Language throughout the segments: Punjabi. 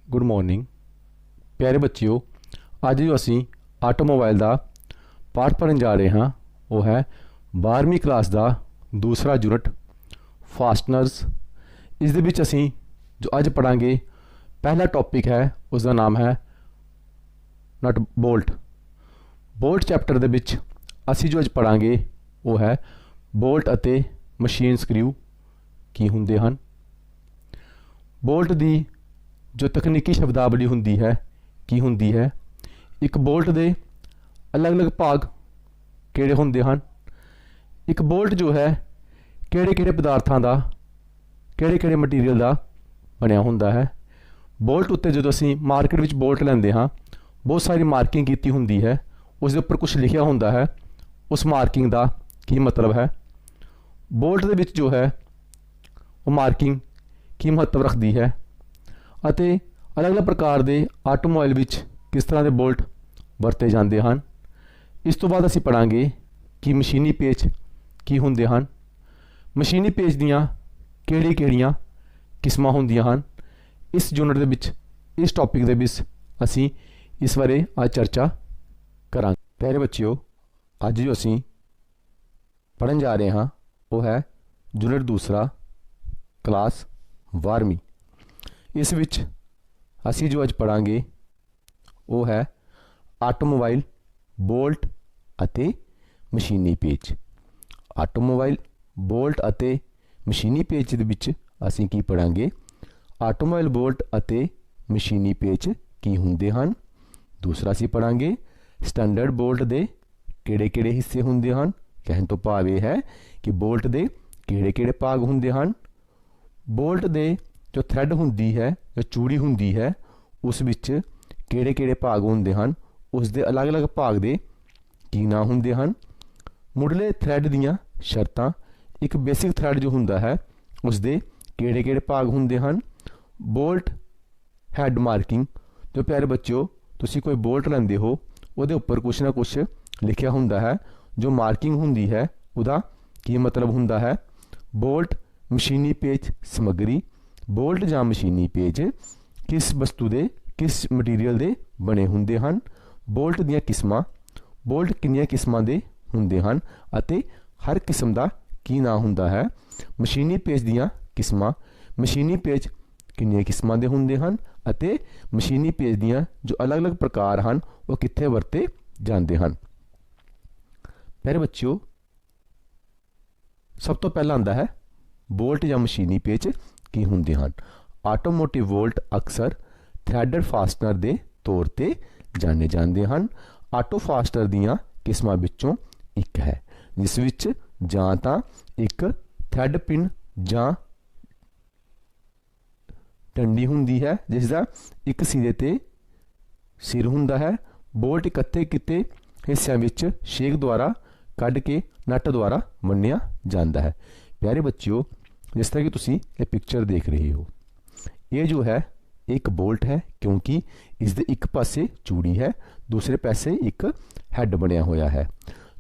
गुड मॉर्निंग प्यारे बच्चियों। ਅੱਜ जो ਅਸੀਂ ਆਟੋਮੋਬਾਈਲ ਦਾ ਪਾਠ ਪੜ੍ਹਨ ਜਾ ਰਹੇ ਹਾਂ ਉਹ ਹੈ 12ਵੀਂ ਕਲਾਸ ਦਾ ਦੂਸਰਾ ਯੂਨਿਟ ਫਾਸਟਨਰਸ। ਇਸ ਦੇ ਵਿੱਚ ਅਸੀਂ ਜੋ ਅੱਜ ਪੜਾਂਗੇ ਪਹਿਲਾ ਟੌਪਿਕ ਹੈ ਉਸ ਦਾ ਨਾਮ ਹੈ ਨਟ ਬੋਲਟ। ਬੋਲਟ ਚੈਪਟਰ ਦੇ ਵਿੱਚ ਅਸੀਂ ਜੋ ਅੱਜ ਪੜਾਂਗੇ ਉਹ ਹੈ ਬੋਲਟ ਅਤੇ ਮਸ਼ੀਨ ਸਕਰੂ ਕੀ ਹੁੰਦੇ ਹਨ। ਬੋਲਟ ਦੀ जो तकनीकी शब्दावली होंदी है की होंदी है। एक बोल्ट के अलग अलग भाग किहड़े होंदे हन। एक बोल्ट जो है किहड़े किहड़े पदार्थां दा किहड़े किहड़े मटीरियल का बनिया होंदा है। बोल्ट उत्ते जो असीं मार्केट विच बोल्ट लैंदे हाँ बहुत सारी मार्किंग की होंदी है, उस दे उपर कुछ लिखिया होंदा है, उस मार्किंग का की मतलब है। बोल्ट दे विच जो है वो मार्किंग की महत्व रखती है ਅਤੇ अलग अलग प्रकार के आटोमोबाइल विच किस तरह के बोल्ट वरते जाते हैं। इस तो बाद असीं पढ़ांगे कि मशीनी पेच की होंदे हैं, मशीनी पेच दीयां किहड़ियां किस्मां होंदियां हैं। इस यूनिट दे विच इस टॉपिक दे विच असीं इस बारे आज चर्चा करांगे। प्यारे बच्चियों अज जो असीं पढ़न जा रहे हैं वो है यूनिट दूसरा क्लास 12वीं। इस विच असी जो अज पढ़ांगे वो है आटोमोबाइल बोल्ट अते मशीनी पेच। आटोमोबाइल बोल्ट अते मशीनी पेच दे विच असी की पढ़ांगे आटोमोबाइल बोल्ट अते मशीनी पेच की हुंदे हन। दूसरा असी पढ़ांगे स्टैंडर्ड बोल्ट दे किहड़े किहड़े हिस्से हुंदे हन। कहण तो भाव यह है कि बोल्ट दे किहड़े किहड़े भाग हुंदे हन। बोल्ट दे जो थ्रैड होंदी है जो चूड़ी होंदी है उस विच किहड़े किहड़े भाग होंदे हन, उस दे अलग अलग भाग दे की नाम होंदे हन। मुढ़ले थ्रैड दीयां शर्तां एक बेसिक थ्रैड जो हुंदा है उस दे किहड़े किहड़े भाग होंदे हन। बोल्ट हैड मार्किंग जो प्यारे बच्चों तुसीं कोई बोल्ट लैंदे हो उहदे उपर कुछ ना कुछ लिखिया हुंदा है, जो मार्किंग हुंदी है उहदा की मतलब हुंदा है। बोल्ट मशीनी पेच समग्री बोल्ट जां मशीनी पेच किस वस्तु दे किस मटीरियल दे बने हुंदे हन। बोल्ट दीयां किस्मां बोल्ट किन्नियां किस्मां दे हुंदे हन अते हर किस्म दा की नाम हुंदा है। मशीनी पेच दीयां किस्मां मशीनी पेच किन्नियां किस्मां दे हुंदे हन अते मशीनी पेच दीयां जो अलग अलग प्रकार हन वो कित्थे वरते जांदे हन। प्यारे बच्चों सब तो पहला आंदा है बोल्ट जां मशीनी पेच की हुंदे हन। आटोमोटिव बोल्ट अक्सर थ्रैडड फास्टनर दे तौर ते जाने जांदे हन। आटो फास्टनर दीयां किस्मां विचों एक है जिस विच जां तां एक थ्रैड पिन जां डंडी हुंदी है जिसदा एक सिरे ते सिर हुंदा है। बोल्ट इकट्ठे कीते हिस्सिਆਂ विच शेक द्वारा कढ़ के नट द्वारा वन्निया जांदा है। प्यारे बच्चों जिस तरह कि तुसी ये पिक्चर देख रहे हो ये जो है एक बोल्ट है क्योंकि इस दे एक पासे चूड़ी है दूसरे पासे एक हैड बनिया होया है।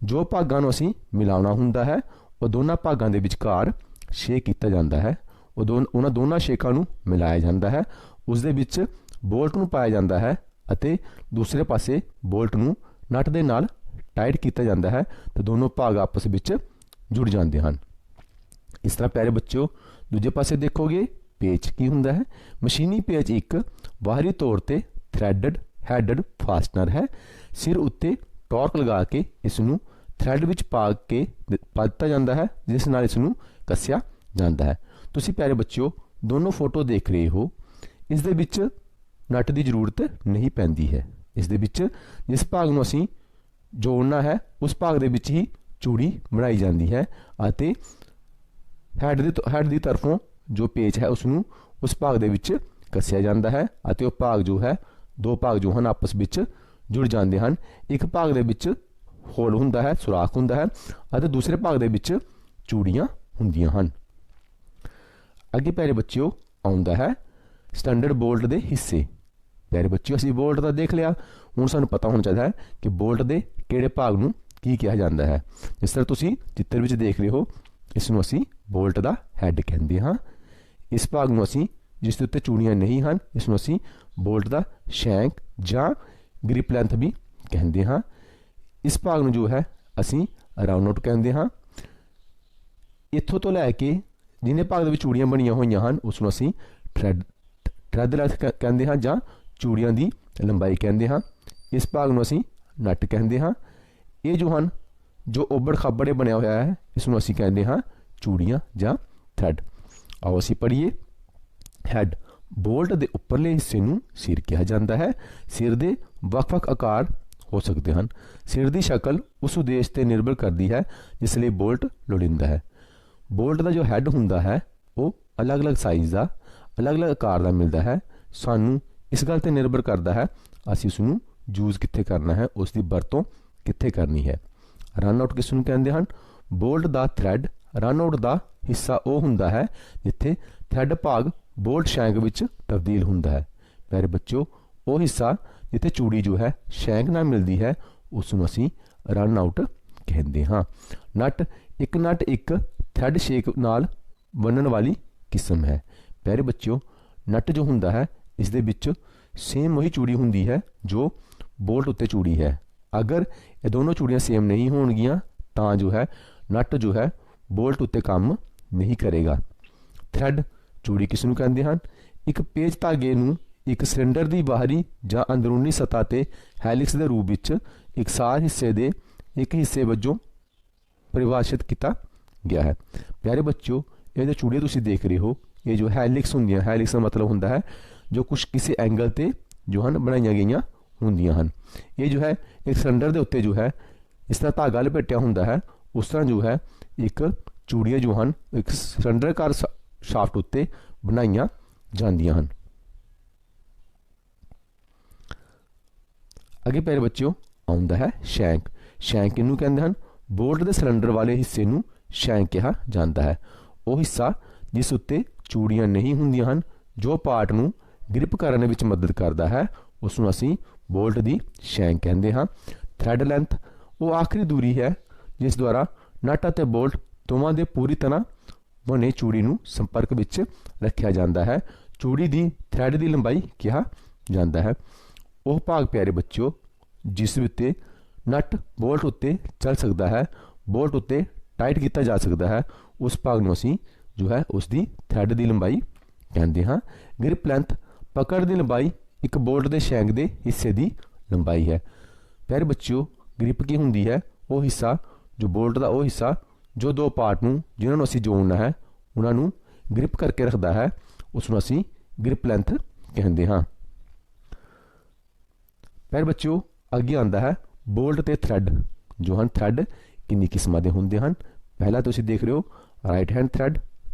जो भागां नूं असीं मिलाउणा हुंदा है वो दोनों भागां दे विचकार शेक कीता जांदा है। उन्हां दोनों शेकां नूं मिलाया जांदा है, उस दे विच बोल्ट नूं पाया जांदा है अते दूसरे पासे बोल्ट नूं नट दे नाल टाइट कीता जांदा है तो दोनों भाग आपस विच जुड़ जांदे हन। इस तरह प्यारे बच्चों दूजे पासे देखोगे पेच की हुंदा है। मशीनी पेच एक बाहरी तौर ते थ्रैडड हैडड फास्टनर है। सिर उत्ते टॉर्क लगा के इसनूं थ्रैड विच पा दिता जांदा है जिस नाल इसनूं कस्सिया जांदा है। तुसीं प्यारे बच्चों दोनों फोटो देख रहे हो इस दे विच नट की जरूरत नहीं पैंदी है। इस दे विच जिस भाग नूं असीं जोड़ना है उस भाग दे विच ही चूड़ी बनाई जाती है अते हैड दी तरफों जो पेच है उसनूं उस भाग दे विच कस्सिया जांदा है अते वो भाग जो है दो भाग जो हैं आपस विच जुड़ जाते हैं। एक भाग दे विच होल हुंदा है सुराख हुंदा है अते दूसरे भाग दे विच चूड़ियां हुंदियां हन। अगे प्यारे बच्चों आउंदा है स्टैंडर्ड बोल्ट दे हिस्से। प्यारे बच्चों असीं बोल्ट दा देख लिया, हुण सानूं पता होना चाहिए कि बोल्ट दे किहड़े भाग नूं की कहा जाता है। जिस तरह तुसीं चित्र विच देख रहे हो इसनूं असीं बोल्ट दा हैड कहंदे हां। इस भाग नूं असीं ਜਿਸ ਦੇ ਉੱਤੇ ਚੂੜੀਆਂ ਨਹੀਂ ਹਨ, ਇਸ ਨੂੰ ਅਸੀਂ ਬੋਲਟ ਦਾ ਸ਼ੈਂਕ ਜਾਂ ਗ੍ਰਿਪ ਲੈਂਥ ਵੀ ਕਹਿੰਦੇ ਹਾਂ। ਇਸ ਭਾਗ ਨੂੰ ਜੋ ਹੈ ਅਸੀਂ ਰਾਉਂਡ ਆਊਟ ਕਹਿੰਦੇ ਹਾਂ। ਇੱਥੋਂ ਤੋਂ ਲੈ ਕੇ ਜਿੰਨੇ ਭਾਗ ਦੇ ਵਿੱਚ ਚੂੜੀਆਂ ਬਣੀਆਂ ਹੋਈਆਂ ਹਨ ਉਸ ਨੂੰ ਅਸੀਂ ਥ੍ਰੈਡ ਲੈਂਥ ਕਹਿੰਦੇ ਹਾਂ ਜਾਂ ਚੂੜੀਆਂ ਦੀ ਲੰਬਾਈ ਕਹਿੰਦੇ ਹਾਂ। ਇਸ ਭਾਗ ਨੂੰ ਅਸੀਂ ਨੱਟ ਕਹਿੰਦੇ ਹਾਂ। ਇਹ ਜੋ ਹਨ ਜੋ ਉਬੜ ਖਾਬੜੇ ਬਣਿਆ ਹੋਇਆ ਹੈ ਇਸ ਨੂੰ ਅਸੀਂ ਕਹਿੰਦੇ ਹਾਂ ਚੂੜੀਆਂ ਜਾਂ ਥ੍ਰੈਡ। ਆਓ ਅਸੀਂ ਪੜ੍ਹੀਏ। ਹੈਡ, ਬੋਲਟ ਦੇ ਉੱਪਰਲੇ ਹਿੱਸੇ ਨੂੰ ਸਿਰ ਕਿਹਾ ਜਾਂਦਾ ਹੈ। ਸਿਰ ਦੇ ਵੱਖ-ਵੱਖ ਆਕਾਰ ਹੋ ਸਕਦੇ ਹਨ। ਸਿਰ ਦੀ ਸ਼ਕਲ ਉਸ ਉਦੇਸ਼ 'ਤੇ ਨਿਰਭਰ ਕਰਦੀ ਹੈ ਜਿਸ ਲਈ ਬੋਲਟ ਲੋੜੀਂਦਾ ਹੈ। ਬੋਲਟ ਦਾ ਜੋ ਹੈਡ ਹੁੰਦਾ ਹੈ ਉਹ ਅਲੱਗ-ਅਲੱਗ ਸਾਈਜ਼ ਦਾ, ਅਲੱਗ-ਅਲੱਗ ਆਕਾਰ ਦਾ ਮਿਲਦਾ ਹੈ। ਸਾਨੂੰ ਇਸ ਗੱਲ 'ਤੇ ਨਿਰਭਰ ਕਰਦਾ ਹੈ ਅਸੀਂ ਉਸ ਨੂੰ ਯੂਜ਼ ਕਿੱਥੇ ਕਰਨਾ ਹੈ, ਉਸ ਦੀ ਵਰਤੋਂ ਕਿੱਥੇ ਕਰਨੀ ਹੈ। ਰਨ ਆਊਟ ਕਿਸ ਨੂੰ ਕਹਿੰਦੇ ਹਨ? ਬੋਲਟ ਦਾ ਥ੍ਰੈਡ ਰਨ ਆਊਟ ਦਾ ਹਿੱਸਾ ਉਹ ਹੁੰਦਾ ਹੈ ਜਿੱਥੇ ਥ੍ਰੈਡ ਭਾਗ ਬੋਲਟ ਸ਼ੈਂਕ ਵਿੱਚ ਤਬਦੀਲ ਹੁੰਦਾ ਹੈ। ਪਿਆਰੇ ਬੱਚਿਓ, ਉਹ ਹਿੱਸਾ ਜਿੱਥੇ ਚੂੜੀ ਜੋ ਹੈ ਸ਼ੈਂਕ ਨਾਲ ਮਿਲਦੀ ਹੈ ਉਸ ਨੂੰ ਅਸੀਂ ਰਨ ਆਊਟ ਕਹਿੰਦੇ ਹਾਂ। ਨਟ, ਇੱਕ ਨਟ ਇੱਕ ਥ੍ਰੈਡ ਸ਼ੇਕ ਨਾਲ ਬਣਨ ਵਾਲੀ ਕਿਸਮ ਹੈ। ਪਿਆਰੇ ਬੱਚਿਓ, ਨਟ ਜੋ ਹੁੰਦਾ ਹੈ ਇਸ ਦੇ ਵਿੱਚ ਸੇਮ ਉਹੀ ਚੂੜੀ ਹੁੰਦੀ ਹੈ ਜੋ ਬੋਲਟ ਉੱਤੇ ਚੂੜੀ ਹੈ। ਅਗਰ ਇਹ ਦੋਨੋਂ ਚੂੜੀਆਂ ਸੇਮ ਨਹੀਂ ਹੋਣਗੀਆਂ ਤਾਂ ਜੋ ਹੈ ਨਟ ਜੋ ਹੈ ਬੋਲਟ ਉੱਤੇ ਕੰਮ ਨਹੀਂ ਕਰੇਗਾ। ਥ੍ਰੈਡ, ਚੂੜੀ ਕਿਸ ਨੂੰ ਕਹਿੰਦੇ ਹਨ? ਇੱਕ ਪੇਚ ਧਾਗੇ ਨੂੰ ਇੱਕ ਸਿਲੰਡਰ ਦੀ ਬਾਹਰੀ ਜਾਂ ਅੰਦਰੂਨੀ ਸਤ੍ਹਾ 'ਤੇ ਹੈਲਿਕਸ ਦੇ ਰੂਪ ਵਿੱਚ ਇਕਸਾਰ ਹਿੱਸੇ ਦੇ ਇੱਕ ਹਿੱਸੇ ਵਜੋਂ ਪਰਿਭਾਸ਼ਿਤ ਕੀਤਾ ਗਿਆ ਹੈ। ਪਿਆਰੇ ਬੱਚਿਓ, ਇਹ ਜੋ ਚੂੜੀਆਂ ਤੁਸੀਂ ਦੇਖ ਰਹੇ ਹੋ ਇਹ ਜੋ ਹੈਲਿਕਸ ਹੁੰਦੀਆਂ, ਹੈਲਿਕਸ ਦਾ ਮਤਲਬ ਹੁੰਦਾ ਹੈ ਜੋ ਕੁਛ ਕਿਸੇ ਐਂਗਲ 'ਤੇ ਜੋ ਹਨ ਬਣਾਈਆਂ ਗਈਆਂ ਹੁੰਦੀਆਂ ਹਨ। ਇਹ ਜੋ ਹੈ ਇੱਕ ਸਿਲੰਡਰ ਦੇ ਉੱਤੇ ਜੋ ਹੈ ਇਸ ਤਰ੍ਹਾਂ ਧਾਗਾ ਲਪੇਟਿਆ ਹੁੰਦਾ ਹੈ, ਉਸ ਤਰ੍ਹਾਂ ਜੋ ਹੈ ਇੱਕ ਚੂੜੀਆਂ ਜੋ ਹਨ ਇੱਕ ਸਿਲੰਡਰਕਾਰ ਸ਼ਾਫਟ ਉੱਤੇ ਬਣਾਈਆਂ ਜਾਂਦੀਆਂ ਹਨ। ਅੱਗੇ ਪਿਆਰੇ ਬੱਚਿਓ ਆਉਂਦਾ ਹੈ ਸ਼ੈਂਕ। ਸ਼ੈਂਕ ਇਹਨੂੰ ਕਹਿੰਦੇ ਹਨ? ਬੋਲਟ ਦੇ ਸਿਲੰਡਰ ਵਾਲੇ ਹਿੱਸੇ ਨੂੰ ਸ਼ੈਂਕ ਕਿਹਾ ਜਾਂਦਾ ਹੈ। ਉਹ ਹਿੱਸਾ ਜਿਸ ਉੱਤੇ ਚੂੜੀਆਂ ਨਹੀਂ ਹੁੰਦੀਆਂ ਹਨ, ਜੋ ਪਾਰਟ ਨੂੰ ਗ੍ਰਿਪ ਕਰਨ ਵਿੱਚ ਮਦਦ ਕਰਦਾ ਹੈ ਉਸ ਨੂੰ ਅਸੀਂ ਬੋਲਟ ਦੀ ਸ਼ੈਂਕ ਕਹਿੰਦੇ ਹਾਂ। ਥ੍ਰੈਡ ਲੈਂਥ, ਉਹ ਆਖਰੀ ਦੂਰੀ ਹੈ ਜਿਸ ਦੁਆਰਾ ਨਟ ਅਤੇ ਬੋਲਟ ਦੋਵਾਂ ਦੇ ਪੂਰੀ ਤਰ੍ਹਾਂ ਬਣੇ ਚੂੜੀ ਨੂੰ ਸੰਪਰਕ ਵਿੱਚ ਰੱਖਿਆ ਜਾਂਦਾ ਹੈ। ਚੂੜੀ ਦੀ ਥ੍ਰੈਡ ਦੀ ਲੰਬਾਈ ਕਿਹਾ ਜਾਂਦਾ ਹੈ। ਉਹ ਭਾਗ ਪਿਆਰੇ ਬੱਚਿਓ ਜਿਸ ਉੱਤੇ ਨਟ ਬੋਲਟ ਉੱਤੇ ਚੱਲ ਸਕਦਾ ਹੈ, ਬੋਲਟ ਉੱਤੇ ਟਾਈਟ ਕੀਤਾ ਜਾ ਸਕਦਾ ਹੈ, ਉਸ ਭਾਗ ਨੂੰ ਅਸੀਂ ਜੋ ਹੈ ਉਸ ਦੀ ਥ੍ਰੈਡ ਦੀ ਲੰਬਾਈ ਕਹਿੰਦੇ ਹਾਂ। ਗ੍ਰਿਪ ਲੈਂਥ, ਪਕੜ ਦੀ ਲੰਬਾਈ ਇੱਕ ਬੋਲਟ ਦੇ ਸ਼ੈਂਕ ਦੇ ਹਿੱਸੇ ਦੀ ਲੰਬਾਈ ਹੈ। ਪਿਆਰੇ ਬੱਚਿਓ, ਗ੍ਰਿਪ ਕੀ ਹੁੰਦੀ ਹੈ? ਉਹ ਹਿੱਸਾ ਜੋ ਬੋਲਟ ਦਾ ਉਹ ਹਿੱਸਾ ਜੋ ਦੋ ਪਾਰਟ ਨੂੰ ਜਿਨ੍ਹਾਂ ਨੂੰ ਅਸੀਂ ਜੋੜਨਾ ਹੈ ਉਹਨਾਂ ਨੂੰ ਗ੍ਰਿਪ ਕਰਕੇ ਰੱਖਦਾ ਹੈ, ਉਸ ਨੂੰ ਅਸੀਂ ਗ੍ਰਿਪ ਲੈਂਥ ਕਹਿੰਦੇ ਹਾਂ। ਪਿਆਰੇ ਬੱਚਿਓ, ਅੱਗੇ ਆਉਂਦਾ ਹੈ ਬੋਲਟ ਤੇ ਥ੍ਰੈਡ। ਜੋ ਹਨ ਥ੍ਰੈਡ ਕਿੰਨੀ ਕਿਸਮਾਂ ਦੇ ਹੁੰਦੇ ਹਨ? ਪਹਿਲਾ ਤੁਸੀਂ ਦੇਖ ਰਹੇ ਹੋ ਰਾਈਟ ਹੈਂਡ ਥ੍ਰੈਡ,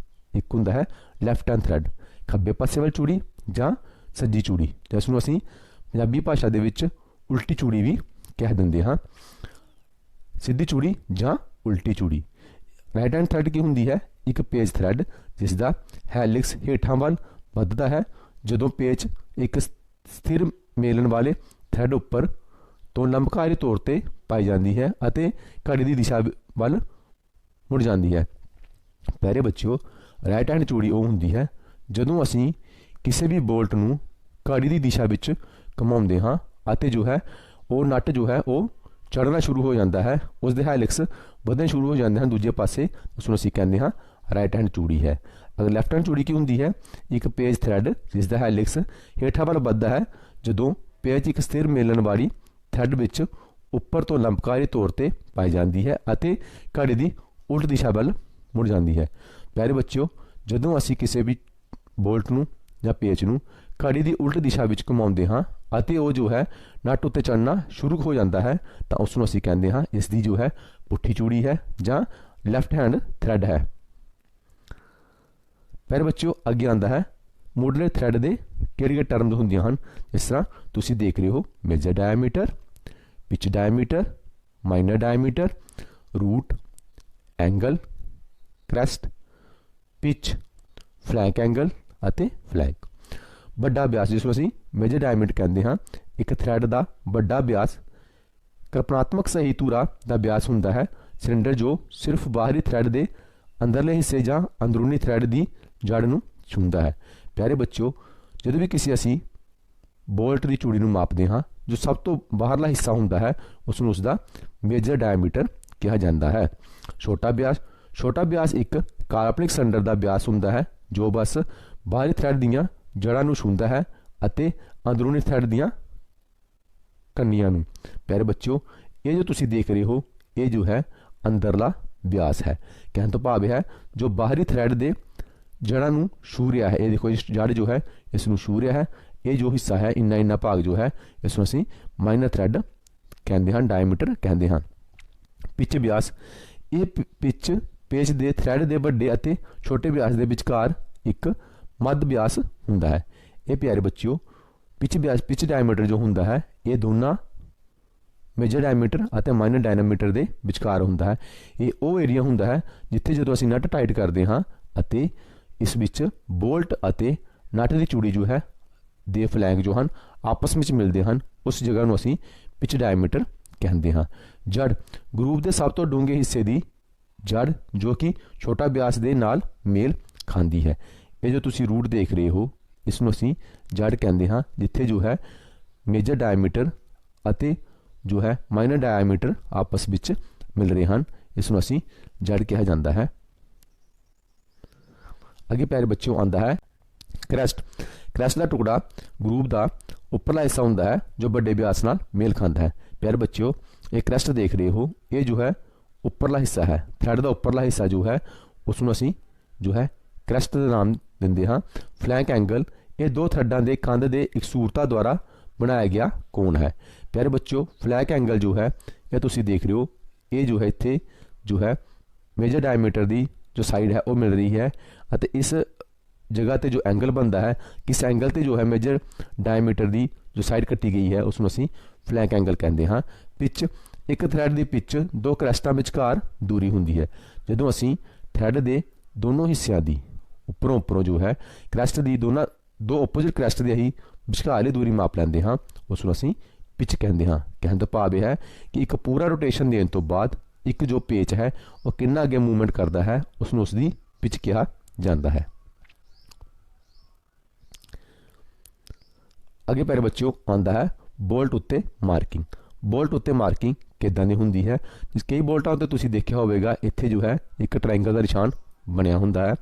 ਇੱਕ ਹੁੰਦਾ ਹੈ ਲੈਫਟ ਹੈਂਡ ਥ੍ਰੈਡ, ਖੱਬੇ ਪਾਸੇ ਵਾਲੀ ਚੂੜੀ ਜਾਂ ਸੱਜੀ ਚੂੜੀ, ਜਿਸ ਨੂੰ ਅਸੀਂ ਪੰਜਾਬੀ ਭਾਸ਼ਾ ਦੇ ਵਿੱਚ ਉਲਟੀ ਚੂੜੀ ਵੀ ਕਹਿ ਦਿੰਦੇ ਹਾਂ। ਸਿੱਧੀ ਚੂੜੀ ਜਾਂ ਉਲਟੀ ਚੂੜੀ। ਰਾਈਟ ਹੈਂਡ ਥ੍ਰੈਡ ਕੀ ਹੁੰਦੀ ਹੈ? ਇੱਕ ਪੇਚ ਥ੍ਰੈਡ ਜਿਸ ਦਾ ਹੈਲਿਕਸ ਹੇਠਾਂ ਵੱਲ ਵੱਧਦਾ ਹੈ ਜਦੋਂ ਪੇਚ ਇੱਕ ਸਥਿਰ ਮੇਲਣ ਵਾਲੇ ਥ੍ਰੈਡ ਉੱਪਰ ਤੋਂ ਲੰਬਕਾਰੀ ਤੌਰ 'ਤੇ ਪਾਈ ਜਾਂਦੀ ਹੈ ਅਤੇ ਘੜੀ ਦੀ ਦਿਸ਼ਾ ਵੱਲ ਮੁੜ ਜਾਂਦੀ ਹੈ। ਪਿਆਰੇ ਬੱਚਿਓ, ਰਾਈਟ ਹੈਂਡ ਚੂੜੀ ਉਹ ਹੁੰਦੀ ਹੈ ਜਦੋਂ ਅਸੀਂ ਕਿਸੇ ਵੀ ਬੋਲਟ ਨੂੰ ਘੜੀ ਦੀ ਦਿਸ਼ਾ ਵਿੱਚ ਘੁਮਾਉਂਦੇ ਹਾਂ ਅਤੇ ਜੋ ਹੈ ਉਹ ਨਟ ਜੋ ਹੈ ਉਹ ਚੜ੍ਹਨਾ ਸ਼ੁਰੂ ਹੋ ਜਾਂਦਾ ਹੈ, ਉਸ ਦੇ ਹੈਲਿਕਸ ਵਧਣੇ ਸ਼ੁਰੂ ਹੋ ਜਾਂਦੇ ਹਨ ਦੂਜੇ ਪਾਸੇ, ਉਸ ਨੂੰ ਅਸੀਂ ਕਹਿੰਦੇ ਹਾਂ ਰਾਈਟ ਹੈਂਡ ਚੂੜੀ ਹੈ। ਅਗਰ ਲੈਫਟ ਹੈਂਡ ਚੂੜੀ ਕੀ ਹੁੰਦੀ ਹੈ? ਇੱਕ ਪੇਜ ਥ੍ਰੈਡ ਜਿਸ ਦਾ ਹੈਲਿਕਸ ਹੇਠਾਂ ਵੱਲ ਵੱਧਦਾ ਹੈ ਜਦੋਂ ਪੇਜ ਇੱਕ ਸਥਿਰ ਮੇਲਣ ਵਾਲੀ ਥ੍ਰੈਡ ਵਿੱਚ ਉੱਪਰ ਤੋਂ ਲੰਬਕਾਰੀ ਤੌਰ 'ਤੇ ਪਾਈ ਜਾਂਦੀ ਹੈ ਅਤੇ ਘੜੀ ਦੀ ਉਲਟ ਦਿਸ਼ਾ ਵੱਲ ਮੁੜ ਜਾਂਦੀ ਹੈ। ਪਿਆਰੇ ਬੱਚਿਓ, ਜਦੋਂ ਅਸੀਂ ਕਿਸੇ ਵੀ ਬੋਲਟ ਨੂੰ ਜਾਂ ਪੇਚ ਨੂੰ ਘੜੀ ਦੀ ਉਲਟ ਦਿਸ਼ਾ ਵਿੱਚ ਘੁਮਾਉਂਦੇ ਹਾਂ ਅਤੇ ਉਹ ਜੋ ਹੈ ਨਟ ਉੱਤੇ ਚੜ੍ਹਨਾ ਸ਼ੁਰੂ ਹੋ ਜਾਂਦਾ ਹੈ ਤਾਂ ਉਸ ਨੂੰ ਅਸੀਂ ਕਹਿੰਦੇ ਹਾਂ ਇਸ ਦੀ ਜੋ ਹੈ ਪੁੱਠੀ ਚੂੜੀ ਹੈ ਜਾਂ ਲੈਫਟ ਹੈਂਡ ਥ੍ਰੈਡ ਹੈ। ਪਿਆਰੇ ਬੱਚਿਓ, ਅੱਗੇ ਆਉਂਦਾ ਹੈ ਮੁੱਢਲੇ ਥ੍ਰੈਡ ਦੇ ਕਿਹੜੀਆਂ ਟਰਮਸ ਹੁੰਦੀਆਂ ਹਨ। ਇਸ ਤਰ੍ਹਾਂ ਤੁਸੀਂ ਦੇਖ ਰਹੇ ਹੋ major diameter, pitch diameter, minor diameter, root, angle, crest, pitch, flank angle ਅਤੇ ਫਲੈਂਕ। ਵੱਡਾ ਅਭਿਆਸ ਜਿਸ ਨੂੰ ਅਸੀਂ ਮੇਜਰ ਡਾਇਆਮੀਟਰ ਕਹਿੰਦੇ ਹਾਂ, ਇੱਕ ਥ੍ਰੈਡ ਦਾ ਵੱਡਾ ਅਭਿਆਸ ਕਲਪਨਾਤਮਕ ਸਹੀ ਧੁਰਾ ਦਾ ਅਭਿਆਸ ਹੁੰਦਾ ਹੈ। ਸਿਲੰਡਰ ਜੋ ਸਿਰਫ ਬਾਹਰੀ ਥ੍ਰੈਡ ਦੇ ਅੰਦਰਲੇ ਹਿੱਸੇ ਜਾਂ ਅੰਦਰੂਨੀ ਥ੍ਰੈਡ ਦੀ ਜੜ ਨੂੰ ਛੂੰਹਦਾ ਹੈ। ਪਿਆਰੇ ਬੱਚਿਓ, ਜਦੋਂ ਵੀ ਕਿਸੇ ਅਸੀਂ ਬੋਲਟ ਦੀ ਚੂੜੀ ਨੂੰ ਮਾਪਦੇ ਹਾਂ, ਜੋ ਸਭ ਤੋਂ ਬਾਹਰਲਾ ਹਿੱਸਾ ਹੁੰਦਾ ਹੈ ਉਸ ਨੂੰ ਉਸਦਾ ਮੇਜਰ ਡਾਇਆਮੀਟਰ ਕਿਹਾ ਜਾਂਦਾ ਹੈ। ਛੋਟਾ ਵਿਆਸ ਇੱਕ ਕਾਲਪਨਿਕ ਸਿਲੰਡਰ ਦਾ ਵਿਆਸ ਹੁੰਦਾ ਹੈ ਜੋ ਬਸ ਬਾਹਰੀ ਥ੍ਰੈਡ ਦੀਆਂ ਜੜ੍ਹਾਂ ਨੂੰ ਛੂੰਹਦਾ ਹੈ ਅਤੇ ਅੰਦਰੂਨੀ ਥ੍ਰੈਡ ਦੀਆਂ ਕੰਨੀਆਂ ਨੂੰ। ਪਿਆਰੇ ਬੱਚਿਓ, ਇਹ ਜੋ ਤੁਸੀਂ ਦੇਖ ਰਹੇ ਹੋ ਇਹ ਜੋ ਹੈ ਅੰਦਰਲਾ ਵਿਆਸ ਹੈ। ਕਹਿਣ ਤੋਂ ਭਾਵ ਹੈ ਜੋ ਬਾਹਰੀ ਥ੍ਰੈਡ ਦੇ ਜੜ੍ਹਾਂ ਨੂੰ ਛੂਹ ਰਿਹਾ ਹੈ। ਇਹ ਦੇਖੋ, ਇਸ ਜੜ ਜੋ ਹੈ ਇਸ ਨੂੰ ਛੂਹ ਰਿਹਾ ਹੈ। ਇਹ ਜੋ ਹਿੱਸਾ ਹੈ ਇੰਨਾ ਭਾਗ ਜੋ ਹੈ ਇਸ ਨੂੰ ਅਸੀਂ ਮਾਈਨਰ ਥ੍ਰੈਡ ਕਹਿੰਦੇ ਹਾਂ, ਡਾਇਆਮੀਟਰ ਕਹਿੰਦੇ ਹਾਂ। ਪਿੱਚ ਵਿਆਸ, ਇਹ ਪਿੱਚ ਪੇਚ ਦੇ ਥ੍ਰੈਡ ਦੇ ਵੱਡੇ ਅਤੇ ਛੋਟੇ ਵਿਆਸ ਦੇ ਵਿਚਕਾਰ ਇੱਕ ਮੱਧ ਵਿਆਸ ਹੁੰਦਾ ਹੈ। ਇਹ ਪਿਆਰੇ ਬੱਚਿਓ, ਪਿੱਚ ਡਾਇਆਮੀਟਰ ਜੋ ਹੁੰਦਾ ਹੈ ਇਹ ਦੋਨਾਂ ਮੇਜਰ ਡਾਇਆਮੀਟਰ ਅਤੇ ਮਾਈਨਰ ਡਾਇਆਮੀਟਰ ਦੇ ਵਿਚਕਾਰ ਹੁੰਦਾ ਹੈ। ਇਹ ਉਹ ਏਰੀਆ ਹੁੰਦਾ ਹੈ ਜਿੱਥੇ ਜਦੋਂ ਅਸੀਂ ਨਟ ਟਾਈਟ ਕਰਦੇ ਹਾਂ ਅਤੇ ਇਸ ਵਿੱਚ ਬੋਲਟ ਅਤੇ ਨਟ ਦੀ ਚੂੜੀ ਜੋ ਹੈ ਦੇ ਫਲੈਂਕ ਜੋ ਹਨ ਆਪਸ ਵਿੱਚ ਮਿਲਦੇ ਹਨ, ਉਸ ਜਗ੍ਹਾ ਨੂੰ ਅਸੀਂ ਪਿੱਚ ਡਾਇਆਮੀਟਰ ਕਹਿੰਦੇ ਹਾਂ। ਜੜ, ਗਰੂਪ ਦੇ ਸਭ ਤੋਂ ਡੂੰਘੇ ਹਿੱਸੇ ਦੀ ਜੜ ਜੋ ਕਿ ਛੋਟਾ ਵਿਆਸ ਦੇ ਨਾਲ ਮੇਲ ਖਾਂਦੀ ਹੈ। ਇਹ ਜੋ ਤੁਸੀਂ ਰੂਟ ਦੇਖ ਰਹੇ ਹੋ ਇਸ ਨੂੰ ਅਸੀਂ ਜੜ ਕਹਿੰਦੇ ਹਾਂ, ਜਿੱਥੇ ਜੋ ਹੈ ਮੇਜਰ ਡਾਇਆਮੀਟਰ ਅਤੇ ਜੋ ਹੈ ਮਾਈਨਰ ਡਾਇਆਮੀਟਰ ਆਪਸ ਵਿੱਚ ਮਿਲ ਰਹੇ ਹਨ, ਇਸ ਨੂੰ ਅਸੀਂ ਜੜ ਕਿਹਾ ਜਾਂਦਾ ਹੈ। ਅੱਗੇ ਪਿਆਰੇ ਬੱਚਿਓ ਆਉਂਦਾ ਹੈ ਕ੍ਰੈਸਟ। ਕ੍ਰੈਸਟ ਦਾ ਟੁਕੜਾ ਗਰੂਪ ਦਾ ਉੱਪਰਲਾ ਹਿੱਸਾ ਹੁੰਦਾ ਹੈ ਜੋ ਵੱਡੇ ਵਿਆਸ ਨਾਲ ਮੇਲ ਖਾਂਦਾ ਹੈ। ਪਿਆਰੇ ਬੱਚਿਓ, ਇਹ ਕ੍ਰੈਸਟ ਦੇਖ ਰਹੇ ਹੋ ਇਹ ਜੋ ਹੈ ਉੱਪਰਲਾ ਹਿੱਸਾ ਹੈ। ਥ੍ਰੈਡ ਦਾ ਉੱਪਰਲਾ ਹਿੱਸਾ ਜੋ ਹੈ ਉਸ ਨੂੰ ਅਸੀਂ ਜੋ ਹੈ ਕ੍ਰੈਸਟ ਦਾ ਨਾਮ ਦਿੰਦੇ ਹਾਂ। ਫਲੈਂਕ ਐਂਗਲ, ਇਹ ਦੋ ਥ੍ਰੈਡਾਂ ਦੇ ਕੰਧ ਦੇ ਇਕਸੁਰਤਾ ਦੁਆਰਾ ਬਣਾਇਆ ਗਿਆ ਕੋਣ ਹੈ। ਪਿਆਰੇ ਬੱਚਿਓ, ਫਲੈਂਕ ਐਂਗਲ ਜੋ ਹੈ ਇਹ ਤੁਸੀਂ ਦੇਖ ਰਹੇ ਹੋ ਇਹ ਜੋ ਹੈ ਇੱਥੇ ਜੋ ਹੈ ਮੇਜਰ ਡਾਇਆਮੀਟਰ ਦੀ ਜੋ ਸਾਈਡ ਹੈ ਉਹ ਮਿਲ ਰਹੀ ਹੈ ਅਤੇ ਇਸ ਜਗ੍ਹਾ ਤੇ ਜੋ ਐਂਗਲ ਬਣਦਾ ਹੈ, ਕਿਸ ਐਂਗਲ ਤੇ ਜੋ ਹੈ ਮੇਜਰ ਡਾਇਆਮੀਟਰ ਦੀ ਜੋ ਸਾਈਡ ਕੱਟੀ ਗਈ ਹੈ ਉਸ ਨੂੰ ਅਸੀਂ ਫਲੈਂਕ ਐਂਗਲ ਕਹਿੰਦੇ ਹਾਂ। ਪਿੱਚ, ਇੱਕ ਥ੍ਰੈਡ ਦੀ ਪਿੱਚ ਦੋ ਕ੍ਰੈਸਟਾਂ ਵਿਚਕਾਰ ਦੂਰੀ ਹੁੰਦੀ ਹੈ। ਜਦੋਂ ਅਸੀਂ ਥ੍ਰੈਡ ਦੇ ਦੋਨੋਂ ਹਿੱਸਿਆਂ ਦੀ ਉੱਪਰੋਂ ਜੋ ਹੈ ਕ੍ਰੈਸਟ ਦੀ ਦੋ ਓਪੋਜ਼ਿਟ ਕ੍ਰੈਸਟ ਦੀ ਹੀ ਵਿਚਕਾਰਲੀ ਦੂਰੀ ਮਾਪ ਲੈਂਦੇ ਹਾਂ ਉਸ ਨੂੰ ਅਸੀਂ ਪਿੱਚ ਕਹਿੰਦੇ ਹਾਂ। ਕਹਿਣ ਤੋਂ ਭਾਵ ਇਹ ਹੈ ਕਿ ਇੱਕ ਪੂਰਾ ਰੋਟੇਸ਼ਨ ਦੇਣ ਤੋਂ ਬਾਅਦ ਇੱਕ ਜੋ ਪੇਚ ਹੈ ਉਹ ਕਿੰਨਾ ਅੱਗੇ ਮੂਵਮੈਂਟ ਕਰਦਾ ਹੈ ਉਸ ਨੂੰ ਉਸਦੀ ਪਿੱਚ ਕਿਹਾ ਜਾਂਦਾ ਹੈ। ਅੱਗੇ ਪਿਆਰੇ ਬੱਚਿਓ ਆਉਂਦਾ ਹੈ ਬੋਲਟ ਉੱਤੇ ਮਾਰਕਿੰਗ। ਬੋਲਟ ਉੱਤੇ ਮਾਰਕਿੰਗ ਕਿੱਦਾਂ ਦੀ ਹੁੰਦੀ ਹੈ? ਕਈ ਬੋਲਟਾਂ ਉੱਤੇ ਤੁਸੀਂ ਦੇਖਿਆ ਹੋਵੇਗਾ ਇੱਥੇ ਜੋ ਹੈ ਇੱਕ ਟ੍ਰਾਇੰਗਲ ਦਾ ਨਿਸ਼ਾਨ ਬਣਿਆ ਹੁੰਦਾ ਹੈ।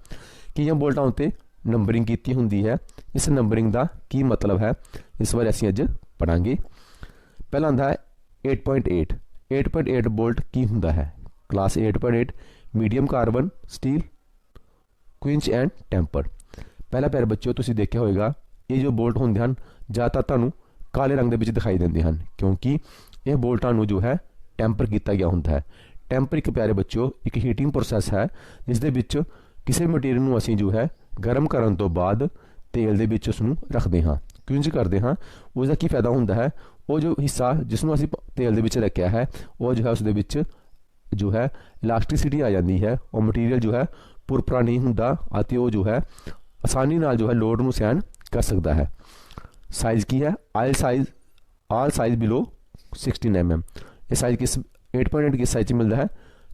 ਕਈਆਂ ਬੋਲਟਾਂ ਉੱਤੇ ਨੰਬਰਿੰਗ ਕੀਤੀ ਹੁੰਦੀ ਹੈ। ਇਸ ਨੰਬਰਿੰਗ ਦਾ ਕੀ ਮਤਲਬ ਹੈ ਇਸ ਬਾਰੇ ਅਸੀਂ ਅੱਜ ਪੜਾਂਗੇ। ਪਹਿਲਾਂ ਆਉਂਦਾ ਹੈ 8.8। 8.8 ਬੋਲਟ ਕੀ ਹੁੰਦਾ ਹੈ? Class 8.8 medium carbon steel quench and temper. ਪਹਿਲਾ ਪਿਆਰੇ ਬੱਚਿਓ ਤੁਸੀਂ ਦੇਖਿਆ ਹੋਵੇਗਾ ਇਹ ਜੋ ਬੋਲਟ ਹੁੰਦੇ ਹਨ ਜ਼ਿਆਦਾਤਰ ਤੁਹਾਨੂੰ ਕਾਲੇ ਰੰਗ ਦੇ ਵਿੱਚ ਦਿਖਾਈ ਦਿੰਦੇ ਹਨ ਕਿਉਂਕਿ ਇਹ ਬੋਲਟਾਂ ਨੂੰ ਜੋ ਹੈ ਟੈਂਪਰ ਕੀਤਾ ਗਿਆ ਹੁੰਦਾ ਹੈ। ਟੈਂਪਰ ਇੱਕ ਪਿਆਰੇ ਬੱਚਿਓ ਇੱਕ ਹੀਟਿੰਗ ਪ੍ਰੋਸੈਸ ਹੈ ਜਿਸ ਦੇ ਵਿੱਚ ਕਿਸੇ ਮਟੀਰੀਅਲ ਨੂੰ ਅਸੀਂ ਜੋ ਹੈ ਗਰਮ ਕਰਨ ਤੋਂ ਬਾਅਦ ਤੇਲ ਦੇ ਵਿੱਚ ਉਸ ਨੂੰ ਰੱਖਦੇ ਹਾਂ, ਕੁਇੰਚ ਕਰਦੇ ਹਾਂ। ਉਸ ਦਾ ਕੀ ਫਾਇਦਾ ਹੁੰਦਾ ਹੈ? ਉਹ ਜੋ ਹਿੱਸਾ ਜਿਸ ਨੂੰ ਅਸੀਂ ਤੇਲ ਦੇ ਵਿੱਚ ਰੱਖਿਆ ਹੈ ਉਹ ਜੋ ਹੈ ਉਸ ਦੇ ਵਿੱਚ ਜੋ ਹੈ ਇਲਾਸਟਿਸਿਟੀ ਆ ਜਾਂਦੀ ਹੈ। ਉਹ ਮਟੀਰੀਅਲ ਜੋ ਹੈ ਪੁਰਪਰਾ ਨਹੀਂ ਹੁੰਦਾ ਅਤੇ ਉਹ ਜੋ ਹੈ ਆਸਾਨੀ ਨਾਲ ਜੋ ਹੈ ਲੋਡ ਨੂੰ ਸਹਿਣ ਕਰ ਸਕਦਾ ਹੈ। ਸਾਈਜ਼ ਕੀ ਹੈ? ਆਲ ਸਾਈਜ਼ ਬਿਲੋ 16 mm। ਇਹ ਸਾਈਜ਼ ਕਿਸ 8.8 ਕਿਸ ਸਾਈਜ਼ 'ਚ ਮਿਲਦਾ ਹੈ?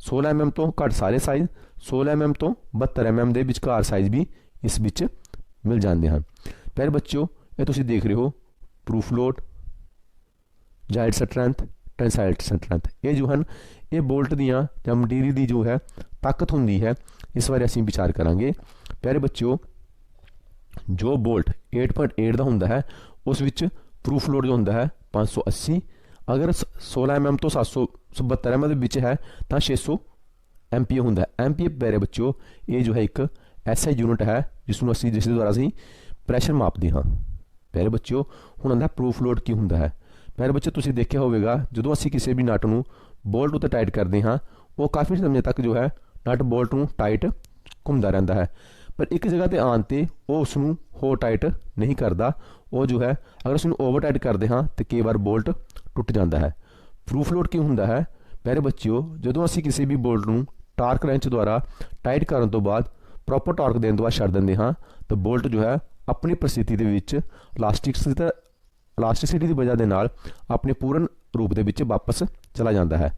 16 mm ਤੋਂ ਘੱਟ ਸਾਰੇ ਸਾਈਜ਼, 16 mm ਤੋਂ 72 mm ਦੇ ਵਿਚਕਾਰ ਸਾਈਜ਼ ਵੀ ਇਸ ਵਿੱਚ ਮਿਲ ਜਾਂਦੇ ਹਨ। ਪਿਆਰੇ ਬੱਚਿਓ, ਇਹ ਤੁਸੀਂ ਦੇਖ ਰਹੇ ਹੋ ਪ੍ਰੂਫ ਲੋਡ, ਜਾਇਡ ਸਟਰੈਂਥ, ਟੈਂਸਾਈਲ ਸਟਰੈਂਥ। ਇਹ ਜੋ ਹਨ ਇਹ ਬੋਲਟ ਦੀਆਂ ਜਾਂ ਮਟੀਰੀਅਲ ਦੀ ਜੋ ਹੈ ਤਾਕਤ ਹੁੰਦੀ ਹੈ, ਇਸ ਬਾਰੇ ਅਸੀਂ ਵਿਚਾਰ ਕਰਾਂਗੇ। ਪਿਆਰੇ ਬੱਚਿਓ, ਜੋ ਬੋਲਟ 8.8 ਦਾ ਹੁੰਦਾ ਹੈ ਉਸ ਵਿੱਚ ਪ੍ਰੂਫ ਲੋਡ ਜੋ ਹੁੰਦਾ ਹੈ 580। ਅਗਰ 16 mm ਤੋਂ 772 mm ਦੇ ਵਿੱਚ ਹੈ ਤਾਂ 600 MPa ਹੁੰਦਾ ਹੈ। MPa ਪਿਆਰੇ ਬੱਚਿਓ ਇਹ ਜੋ ਹੈ ਇੱਕ ਐਸਆਈ ਯੂਨਿਟ ਹੈ ਜਿਸ ਦੇ ਦੁਆਰਾ ਅਸੀਂ ਪ੍ਰੈਸ਼ਰ ਮਾਪਦੇ ਹਾਂ। ਪਿਆਰੇ ਬੱਚਿਓ, ਹੁਣ ਆਉਂਦਾ ਪ੍ਰੂਫ ਲੋਡ ਕੀ ਹੁੰਦਾ ਹੈ? ਪਿਆਰੇ ਬੱਚਿਓ, ਤੁਸੀਂ ਦੇਖਿਆ ਹੋਵੇਗਾ ਜਦੋਂ ਅਸੀਂ ਕਿਸੇ ਵੀ ਨਟ ਨੂੰ ਬੋਲਟ ਉੱਤੇ ਟਾਈਟ ਕਰਦੇ ਹਾਂ ਉਹ ਕਾਫੀ ਸਮੇਂ ਤੱਕ ਜੋ ਹੈ ਨਟ ਬੋਲਟ ਨੂੰ ਟਾਈਟ ਘੁੰਮਦਾ ਰਹਿੰਦਾ ਹੈ, ਪਰ ਇੱਕ ਜਗ੍ਹਾ 'ਤੇ ਆਉਣ 'ਤੇ ਉਹ ਉਸ ਨੂੰ ਹੋਰ ਟਾਈਟ ਨਹੀਂ ਕਰਦਾ। ਉਹ ਜੋ ਹੈ ਅਗਰ ਉਸ ਨੂੰ ਓਵਰ ਟਾਈਟ ਕਰਦੇ ਹਾਂ ਤਾਂ ਕਈ ਵਾਰ ਬੋਲਟ ਟੁੱਟ ਜਾਂਦਾ ਹੈ। ਪ੍ਰੂਫ ਲੋਡ ਕੀ ਹੁੰਦਾ ਹੈ? ਪਿਆਰੇ ਬੱਚਿਓ, ਜਦੋਂ ਅਸੀਂ ਕਿਸੇ ਵੀ ਬੋਲਟ ਨੂੰ ਟਾਰਕ ਰੈਂਚ ਦੁਆਰਾ ਟਾਈਟ ਕਰਨ ਤੋਂ ਬਾਅਦ ਪ੍ਰੋਪਰ ਟਾਰਕ ਦੇਣ ਤੋਂ ਬਾਅਦ ਛੱਡ ਦਿੰਦੇ ਹਾਂ ਤਾਂ ਬੋਲਟ ਜੋ ਹੈ ਆਪਣੀ ਪ੍ਰਸਥਿਤੀ ਦੇ ਵਿੱਚ ਇਲਾਸਟਿਸਿਟੀ ਦੀ ਵਜ੍ਹਾ ਦੇ ਨਾਲ ਆਪਣੇ ਪੂਰਨ ਰੂਪ ਦੇ ਵਿੱਚ ਵਾਪਸ ਚਲਾ ਜਾਂਦਾ ਹੈ।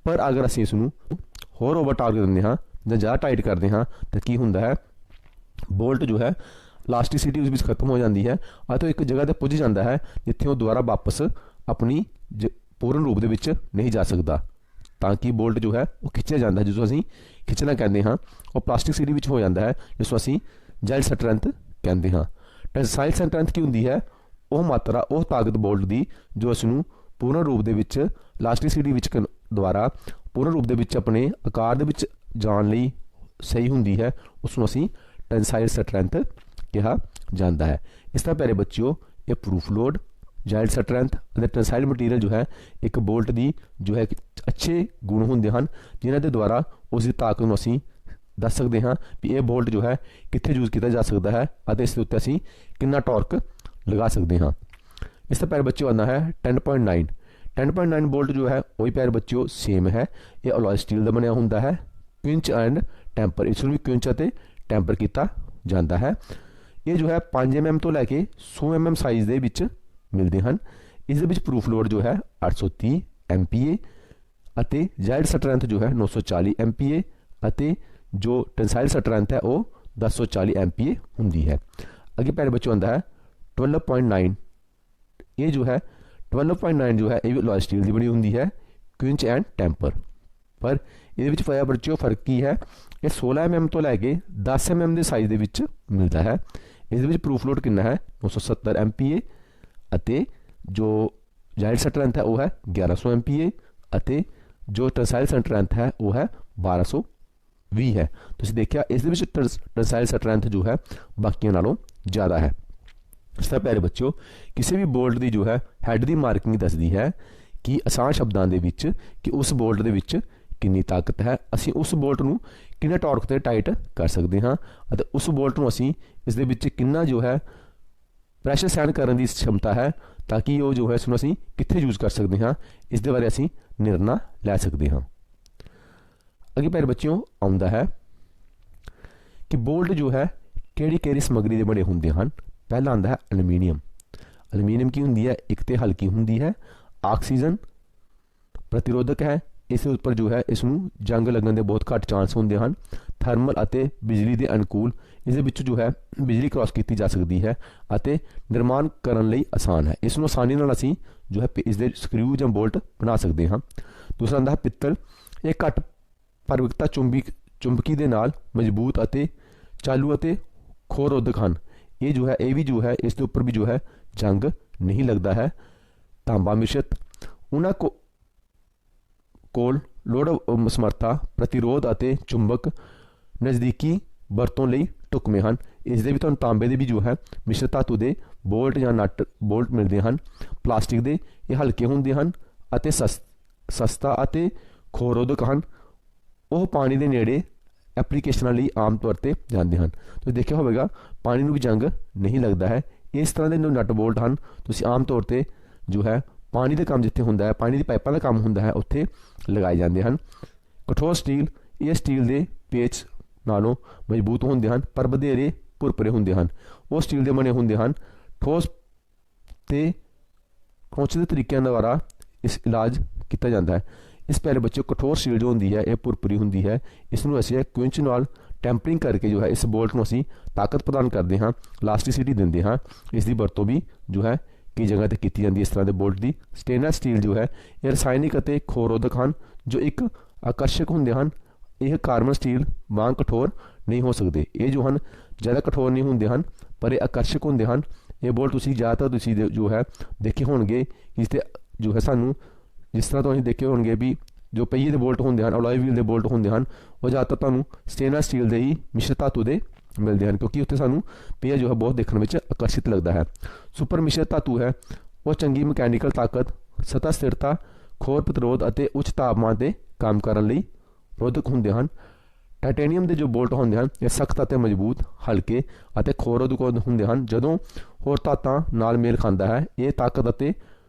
ਪਰ ਅਗਰ ਅਸੀਂ ਇਸ ਨੂੰ ਹੋਰ ਓਵਰ ਟਾਰਕ ਦਿੰਦੇ ਹਾਂ ਜਾਂ ਜ਼ਿਆਦਾ ਟਾਈਟ ਕਰਦੇ ਹਾਂ ਤਾਂ ਕੀ ਹੁੰਦਾ ਹੈ? ਬੋਲਟ ਜੋ ਹੈ ਲਾਸਟਿਸਿਟੀ ਉਸ ਵਿੱਚ ਖਤਮ ਹੋ ਜਾਂਦੀ ਹੈ ਅਤੇ ਇੱਕ ਜਗ੍ਹਾ ਤੇ ਪੁੱਜ ਜਾਂਦਾ ਹੈ ਜਿੱਥੇ ਉਹ ਦੁਬਾਰਾ ਵਾਪਸ ਆਪਣੀ ਪੂਰਨ ਰੂਪ ਦੇ ਵਿੱਚ ਨਹੀਂ ਜਾ ਸਕਦਾ। ਤਾਂ ਕਿ ਬੋਲਟ ਜੋ ਹੈ ਉਹ ਖਿੱਚਿਆ ਜਾਂਦਾ ਹੈ, ਜਿਸ ਨੂੰ ਅਸੀਂ ਖਿੱਚਣਾ ਕਹਿੰਦੇ ਹਾਂ, ਉਹ ਪਲਾਸਟਿਸਿਟੀ ਵਿੱਚ ਹੋ ਜਾਂਦਾ ਹੈ, ਜਿਸ ਨੂੰ ਅਸੀਂ ਜਾਇਲਡ ਸਟਰੈਂਥ ਕਹਿੰਦੇ ਹਾਂ। ਟੈਂਸਾਈਲ ਸਟਰੈਂਥ ਕੀ ਹੁੰਦੀ ਹੈ? ਉਹ ਮਾਤਰਾ, ਉਹ ਤਾਕਤ ਬੋਲਟ ਦੀ ਜੋ ਉਸ ਨੂੰ ਪੂਰਨ ਰੂਪ ਦੇ ਵਿੱਚ ਇਲਾਸਟਿਸਿਟੀ ਵਿੱਚ ਦੁਆਰਾ ਪੂਰਨ ਰੂਪ ਦੇ ਵਿੱਚ ਆਪਣੇ ਆਕਾਰ ਦੇ ਵਿੱਚ ਜਾਣ ਲਈ ਸਹੀ ਹੁੰਦੀ ਹੈ, ਉਸ ਨੂੰ ਅਸੀਂ ਟੈਂਸਾਈਲ ਸਟਰੈਂਥ ਕਿਹਾ ਜਾਂਦਾ ਹੈ। ਇਸ ਤਰ੍ਹਾਂ ਪਿਆਰੇ ਬੱਚਿਓ, ਇਹ ਪ੍ਰੂਫ ਲੋਡ, ਜਾਇਲਡ ਸਟਰੈਂਥ ਅਤੇ ਟੈਂਸਾਈਲ ਮਟੀਰੀਅਲ ਜੋ ਹੈ ਇੱਕ ਬੋਲਟ ਦੀ ਜੋ ਹੈ ਅੱਛੇ ਗੁਣ ਹੁੰਦੇ ਹਨ, ਜਿਨ੍ਹਾਂ ਦੇ ਦੁਆਰਾ ਉਸ ਦੀ ਤਾਕਤ ਨੂੰ ਅਸੀਂ ਦੱਸ ਸਕਦੇ ਹਾਂ ਵੀ ਇਹ ਬੋਲਟ ਜੋ ਹੈ ਕਿੱਥੇ ਯੂਜ਼ ਕੀਤਾ ਜਾ ਸਕਦਾ ਹੈ ਅਤੇ ਇਸ ਦੇ ਉੱਤੇ ਅਸੀਂ ਕਿੰਨਾ ਟਾਰਕ ਲਗਾ ਸਕਦੇ ਹਾਂ। ਇਸ ਤੋਂ ਪਿਆਰੇ ਬੱਚਿਓ ਆਉਂਦਾ ਹੈ 10.9। 10.9 ਬੋਲਟ ਜੋ ਹੈ ਉਹੀ ਪਿਆਰੇ ਬੱਚਿਓ ਸੇਮ ਹੈ, ਇਹ ਅਲੋਏ ਸਟੀਲ ਦਾ ਬਣਿਆ ਹੁੰਦਾ ਹੈ। ਕੁਇੰਚ ਐਂਡ ਟੈਂਪਰ, ਇਸ ਨੂੰ ਵੀ ਕੁਇੰਚ ਅਤੇ ਟੈਂਪਰ ਕੀਤਾ ਜਾਂਦਾ ਹੈ। ਇਹ ਜੋ ਹੈ 5 mm ਤੋਂ ਲੈ ਕੇ 100 mm ਸਾਈਜ਼ ਦੇ ਵਿੱਚ ਮਿਲਦੇ ਹਨ। ਇਸ ਦੇ ਵਿੱਚ ਪ੍ਰੂਫ ਲੋਡ ਜੋ ਹੈ 830 MPa ਅਤੇ ਜਾਇਲਡ ਸਟਰੈਂਥ ਜੋ ਹੈ 940 MPa ਅਤੇ ਜੋ ਟੈਂਸਾਈਲ ਸਟਰੈਂਥ ਹੈ ਉਹ 1040 MPa ਹੁੰਦੀ ਹੈ। ਅੱਗੇ ਪਿਆਰੇ ਬੱਚਿਓ ਆਉਂਦਾ ਹੈ 12.9। ਇਹ ਜੋ ਹੈ 12.9 ਜੋ ਹੈ ਇਹ ਵੀ ਅਲੋਏ ਸਟੀਲ ਦੀ ਬਣੀ ਹੁੰਦੀ ਹੈ, ਕੁਇੰਚ ਐਂਡ ਟੈਂਪਰ। ਪਰ ਇਹਦੇ ਵਿੱਚ ਪਿਆਰੇ ਬੱਚਿਓ ਫਰਕ ਕੀ ਹੈ? ਇਹ 16 mm ਤੋਂ ਲੈ ਕੇ 10 mm ਦੇ ਸਾਈਜ਼ ਦੇ ਵਿੱਚ ਮਿਲਦਾ ਹੈ। ਇਸ ਦੇ ਵਿੱਚ ਪ੍ਰੂਫ ਲੋਡ ਕਿੰਨਾ ਹੈ? 970 MPa ਅਤੇ ਜੋ ਜਾਇਲਡ ਸਟਰੈਂਥ ਹੈ ਉਹ ਹੈ 1100 MPa ਅਤੇ ਜੋ ਟੈਂਸਾਈਲ ਸਟਰੈਂਥ ਹੈ ਉਹ ਹੈ 1220 ਹੈ। ਤੁਸੀਂ ਦੇਖਿਆ ਇਸ ਦੇ ਵਿੱਚ ਟੈਂਸਾਈਲ ਸਟਰੈਂਥ ਜੋ ਹੈ ਬਾਕੀਆਂ ਨਾਲੋਂ ਜ਼ਿਆਦਾ ਹੈ। ਇਸ ਤਰ੍ਹਾਂ ਪਿਆਰੇ ਬੱਚਿਓ, ਕਿਸੇ ਵੀ ਬੋਲਟ ਦੀ ਜੋ ਹੈ ਹੈਡ ਦੀ ਮਾਰਕਿੰਗ ਦੱਸਦੀ ਹੈ ਕਿ ਆਸਾਨ ਸ਼ਬਦਾਂ ਦੇ ਵਿੱਚ ਕਿ ਉਸ ਬੋਲਟ ਦੇ ਵਿੱਚ ਕਿੰਨੀ ਤਾਕਤ ਹੈ, ਅਸੀਂ ਉਸ ਬੋਲਟ ਨੂੰ ਕਿੰਨੇ ਟਾਰਕ ਤੇ ਟਾਈਟ ਕਰ ਸਕਦੇ ਹਾਂ ਅਤੇ ਉਸ ਬੋਲਟ ਨੂੰ ਅਸੀਂ ਇਸ ਦੇ ਵਿੱਚ ਕਿੰਨਾ ਜੋ ਹੈ ਪ੍ਰੈਸ਼ਰ ਸਹਿਣ ਕਰਨ ਦੀ क्षमता ਹੈ, ਤਾਂ ਕਿ ਉਹ ਜੋ ਹੈ ਇਸ ਨੂੰ ਅਸੀਂ ਕਿੱਥੇ ਯੂਜ਼ ਕਰ ਸਕਦੇ ਹਾਂ, ਇਸ ਦੇ ਬਾਰੇ ਅਸੀਂ ਨਿਰਣਾ ਲੈ ਸਕਦੇ ਹਾਂ। ਅੱਗੇ ਪਿਆਰੇ ਬੱਚਿਓ ਆਉਂਦਾ ਹੈ ਕਿ ਬੋਲਟ ਜੋ ਹੈ ਕਿਹੜੀ ਕਿਹੜੀ ਸਮੱਗਰੀ ਦੇ ਬਣੇ ਹੁੰਦੇ ਹਨ। ਪਹਿਲਾ ਆਉਂਦਾ ਹੈ ਐਲੂਮੀਨੀਅਮ। ਐਲੂਮੀਨੀਅਮ ਕੀ ਹੁੰਦੀ ਹੈ? ਇੱਕ ਤੇ ਹਲਕੀ ਹੁੰਦੀ ਹੈ, ਆਕਸੀਜਨ ਪ੍ਰਤੀਰੋਧਕ ਹੈ, ਇਸ ਉੱਪਰ ਜੋ ਹੈ ਇਸ ਨੂੰ ਜੰਗ ਲੱਗਣ ਦੇ ਬਹੁਤ ਘੱਟ ਚਾਂਸ ਹੁੰਦੇ ਹਨ, ਥਰਮਲ ਅਤੇ ਬਿਜਲੀ ਦੇ ਅਨੁਕੂਲ, ਇਸ ਦੇ ਵਿੱਚ ਜੋ ਹੈ ਬਿਜਲੀ ਕ੍ਰਾਸ ਕੀਤੀ ਜਾ ਸਕਦੀ ਹੈ ਅਤੇ ਨਿਰਮਾਣ ਕਰਨ ਲਈ ਆਸਾਨ ਹੈ। ਇਸ ਨੂੰ ਆਸਾਨੀ ਨਾਲ ਅਸੀਂ ਜੋ ਹੈ ਇਸ ਦੇ ਸਕਰੂ ਜਾਂ ਬੋਲਟ ਬਣਾ ਸਕਦੇ ਹਾਂ। ਦੂਸਰਾ ਆਉਂਦਾ ਹੈ ਪਿੱਤਲ। ਇਹ ਘੱਟ ਪਰਵਿਕਤਾ ਚੁੰਬਕੀ ਦੇ ਨਾਲ ਮਜ਼ਬੂਤ ਅਤੇ ਚਾਲੂ ਅਤੇ ਖੋਰੋਧਕ ਹਨ। ਇਹ ਜੋ ਹੈ ਇਹ ਵੀ ਜੋ ਹੈ ਇਸ ਦੇ ਉੱਪਰ ਵੀ ਜੋ ਹੈ ਜੰਗ ਨਹੀਂ ਲੱਗਦਾ ਹੈ। ਤਾਂਬਾ ਮਿਸ਼ਰਤ, ਉਹਨਾਂ ਕੋਲ ਲੋੜ ਸਮਰੱਥਾ, ਪ੍ਰਤੀਰੋਧ ਅਤੇ ਚੁੰਬਕ ਨਜ਼ਦੀਕੀ ਵਰਤੋਂ ਲਈ ਢੁਕਵੇਂ ਹਨ। ਇਸ ਦੇ ਵੀ ਤੁਹਾਨੂੰ ਤਾਂਬੇ ਦੇ ਵੀ ਜੋ ਹੈ ਮਿਸ਼ਰ ਧਾਤੂ ਦੇ ਬੋਲਟ ਜਾਂ ਨਟ ਬੋਲਟ ਮਿਲਦੇ ਹਨ। ਪਲਾਸਟਿਕ ਦੇ ਇਹ ਹਲਕੇ ਹੁੰਦੇ ਹਨ ਅਤੇ ਸਸਤਾ ਅਤੇ ਖੋਰੋਧਕ ਹਨ। ਉਹ ਪਾਣੀ ਦੇ ਨੇੜੇ ਐਪਲੀਕੇਸ਼ਨਾਂ ਲਈ ਆਮ ਤੌਰ ਤੇ ਜਾਂਦੇ ਹਨ। ਤੁਸੀਂ ਦੇਖਿਆ ਹੋਵੇਗਾ ਪਾਣੀ ਨੂੰ ਵੀ ਜੰਗ ਨਹੀਂ ਲੱਗਦਾ ਹੈ। ਇਸ ਤਰ੍ਹਾਂ ਦੇ ਜੋ ਨਟ ਬੋਲਟ ਹਨ ਤੁਸੀਂ ਆਮ ਤੌਰ ਤੇ ਜੋ ਹੈ ਪਾਣੀ ਦਾ ਕੰਮ ਜਿੱਥੇ ਹੁੰਦਾ ਹੈ, ਪਾਣੀ ਦੀ ਪਾਈਪਾਂ ਦਾ ਕੰਮ ਹੁੰਦਾ ਹੈ, ਉੱਥੇ ਲਗਾਏ ਜਾਂਦੇ ਹਨ। ਕਠੋਰ ਸਟੀਲ, ਇਹ ਸਟੀਲ ਦੇ ਪੇਚ ਨਾਲੋਂ ਮਜ਼ਬੂਤ ਹੁੰਦੇ ਹਨ ਪਰ ਵਧੇਰੇ ਭੁਰਭੁਰੇ ਹੁੰਦੇ ਹਨ। ਉਹ ਸਟੀਲ ਦੇ ਬਣੇ ਹੁੰਦੇ ਹਨ। ਠੋਸ ਤੇ ਪਹੁੰਚਦੇ ਤਰੀਕਿਆਂ ਦੁਆਰਾ ਇਸ ਇਲਾਜ ਕੀਤਾ ਜਾਂਦਾ ਹੈ। ਇਸ ਪਿਆਰੇ ਬੱਚੇ ਕਠੋਰ ਸਟੀਲ ਜੋ ਹੁੰਦੀ ਹੈ ਇਹ ਭੁਰਭੁਰੀ ਹੁੰਦੀ ਹੈ। ਇਸ ਨੂੰ ਅਸੀਂ ਕੁਇੰਚ ਨਾਲ ਟੈਂਪਰਿੰਗ ਕਰਕੇ ਜੋ ਹੈ ਇਸ ਬੋਲਟ ਨੂੰ ਅਸੀਂ ਤਾਕਤ ਪ੍ਰਦਾਨ ਕਰਦੇ ਹਾਂ, ਇਲਾਸਟਿਸਿਟੀ ਦਿੰਦੇ ਹਾਂ। ਇਸ ਦੀ ਵਰਤੋਂ ਵੀ ਜੋ ਹੈ ਕਈ ਜਗ੍ਹਾ 'ਤੇ ਕੀਤੀ ਜਾਂਦੀ ਹੈ ਇਸ ਤਰ੍ਹਾਂ ਦੇ ਬੋਲਟ ਦੀ। ਸਟੇਨਲੈਸ ਸਟੀਲ ਜੋ ਹੈ ਇਹ ਰਸਾਇਣਿਕ ਅਤੇ ਖੋਰੋਧਕ ਹਨ ਜੋ ਇੱਕ ਆਕਰਸ਼ਕ ਹੁੰਦੇ ਹਨ। ਇਹ ਕਾਰਬਨ ਸਟੀਲ ਵਾਂਗ ਕਠੋਰ ਨਹੀਂ ਹੋ ਸਕਦੇ। ਇਹ ਜੋ ਹਨ ਜ਼ਿਆਦਾ ਕਠੋਰ ਨਹੀਂ ਹੁੰਦੇ ਹਨ ਪਰ ਇਹ ਆਕਰਸ਼ਕ ਹੁੰਦੇ ਹਨ। ਇਹ ਬੋਲਟ ਤੁਸੀਂ ਜ਼ਿਆਦਾਤਰ ਤੁਸੀਂ ਜੋ ਹੈ ਦੇਖੇ ਹੋਣਗੇ, ਇਸ 'ਤੇ ਜੋ ਹੈ ਸਾਨੂੰ ਜਿਸ ਤਰ੍ਹਾਂ ਤੁਸੀਂ ਦੇਖੇ ਹੋਣਗੇ ਵੀ ਜੋ ਪਹੀਏ ਦੇ ਬੋਲਟ ਹੁੰਦੇ ਹਨ, ਅਲੋਏ ਵੀਲ ਦੇ ਬੋਲਟ ਹੁੰਦੇ ਹਨ, ਉਹ ਜ਼ਿਆਦਾਤਰ ਤੁਹਾਨੂੰ ਸਟੇਨਲੈਸ ਸਟੀਲ ਦੇ ਹੀ ਮਿਸ਼ਰ ਧਾਤੂ ਦੇ ਮਿਲਦੇ ਹਨ, ਕਿਉਂਕਿ ਉੱਥੇ ਸਾਨੂੰ ਪਹੀਆ ਜੋ ਹੈ ਬਹੁਤ ਦੇਖਣ ਵਿੱਚ ਆਕਰਸ਼ਿਤ ਲੱਗਦਾ ਹੈ। ਸੁਪਰ ਮਿਸ਼ਰ ਧਾਤੂ ਹੈ ਉਹ ਚੰਗੀ ਮਕੈਨੀਕਲ ਤਾਕਤ, ਸਤਹ ਸਥਿਰਤਾ, ਖੋਰ ਪ੍ਰਤਿਰੋਧ ਅਤੇ ਉੱਚ ਤਾਪਮਾਨ 'ਤੇ ਕੰਮ ਕਰਨ ਲਈ ਰੋਧਕ ਹੁੰਦੇ ਹਨ। ਟਾਈਟੇਨੀਅਮ ਦੇ ਜੋ ਬੋਲਟ ਹੁੰਦੇ ਹਨ ਇਹ ਸਖਤ ਅਤੇ ਮਜ਼ਬੂਤ, ਹਲਕੇ ਅਤੇ ਖੋਰੋਧਕ ਹੁੰਦੇ ਹਨ। ਜਦੋਂ ਹੋਰ ਧਾਤਾਂ ਨਾਲ ਮੇਲ ਖਾਂਦਾ ਹੈ ਇਹ ਤਾਕਤ ਅਤੇ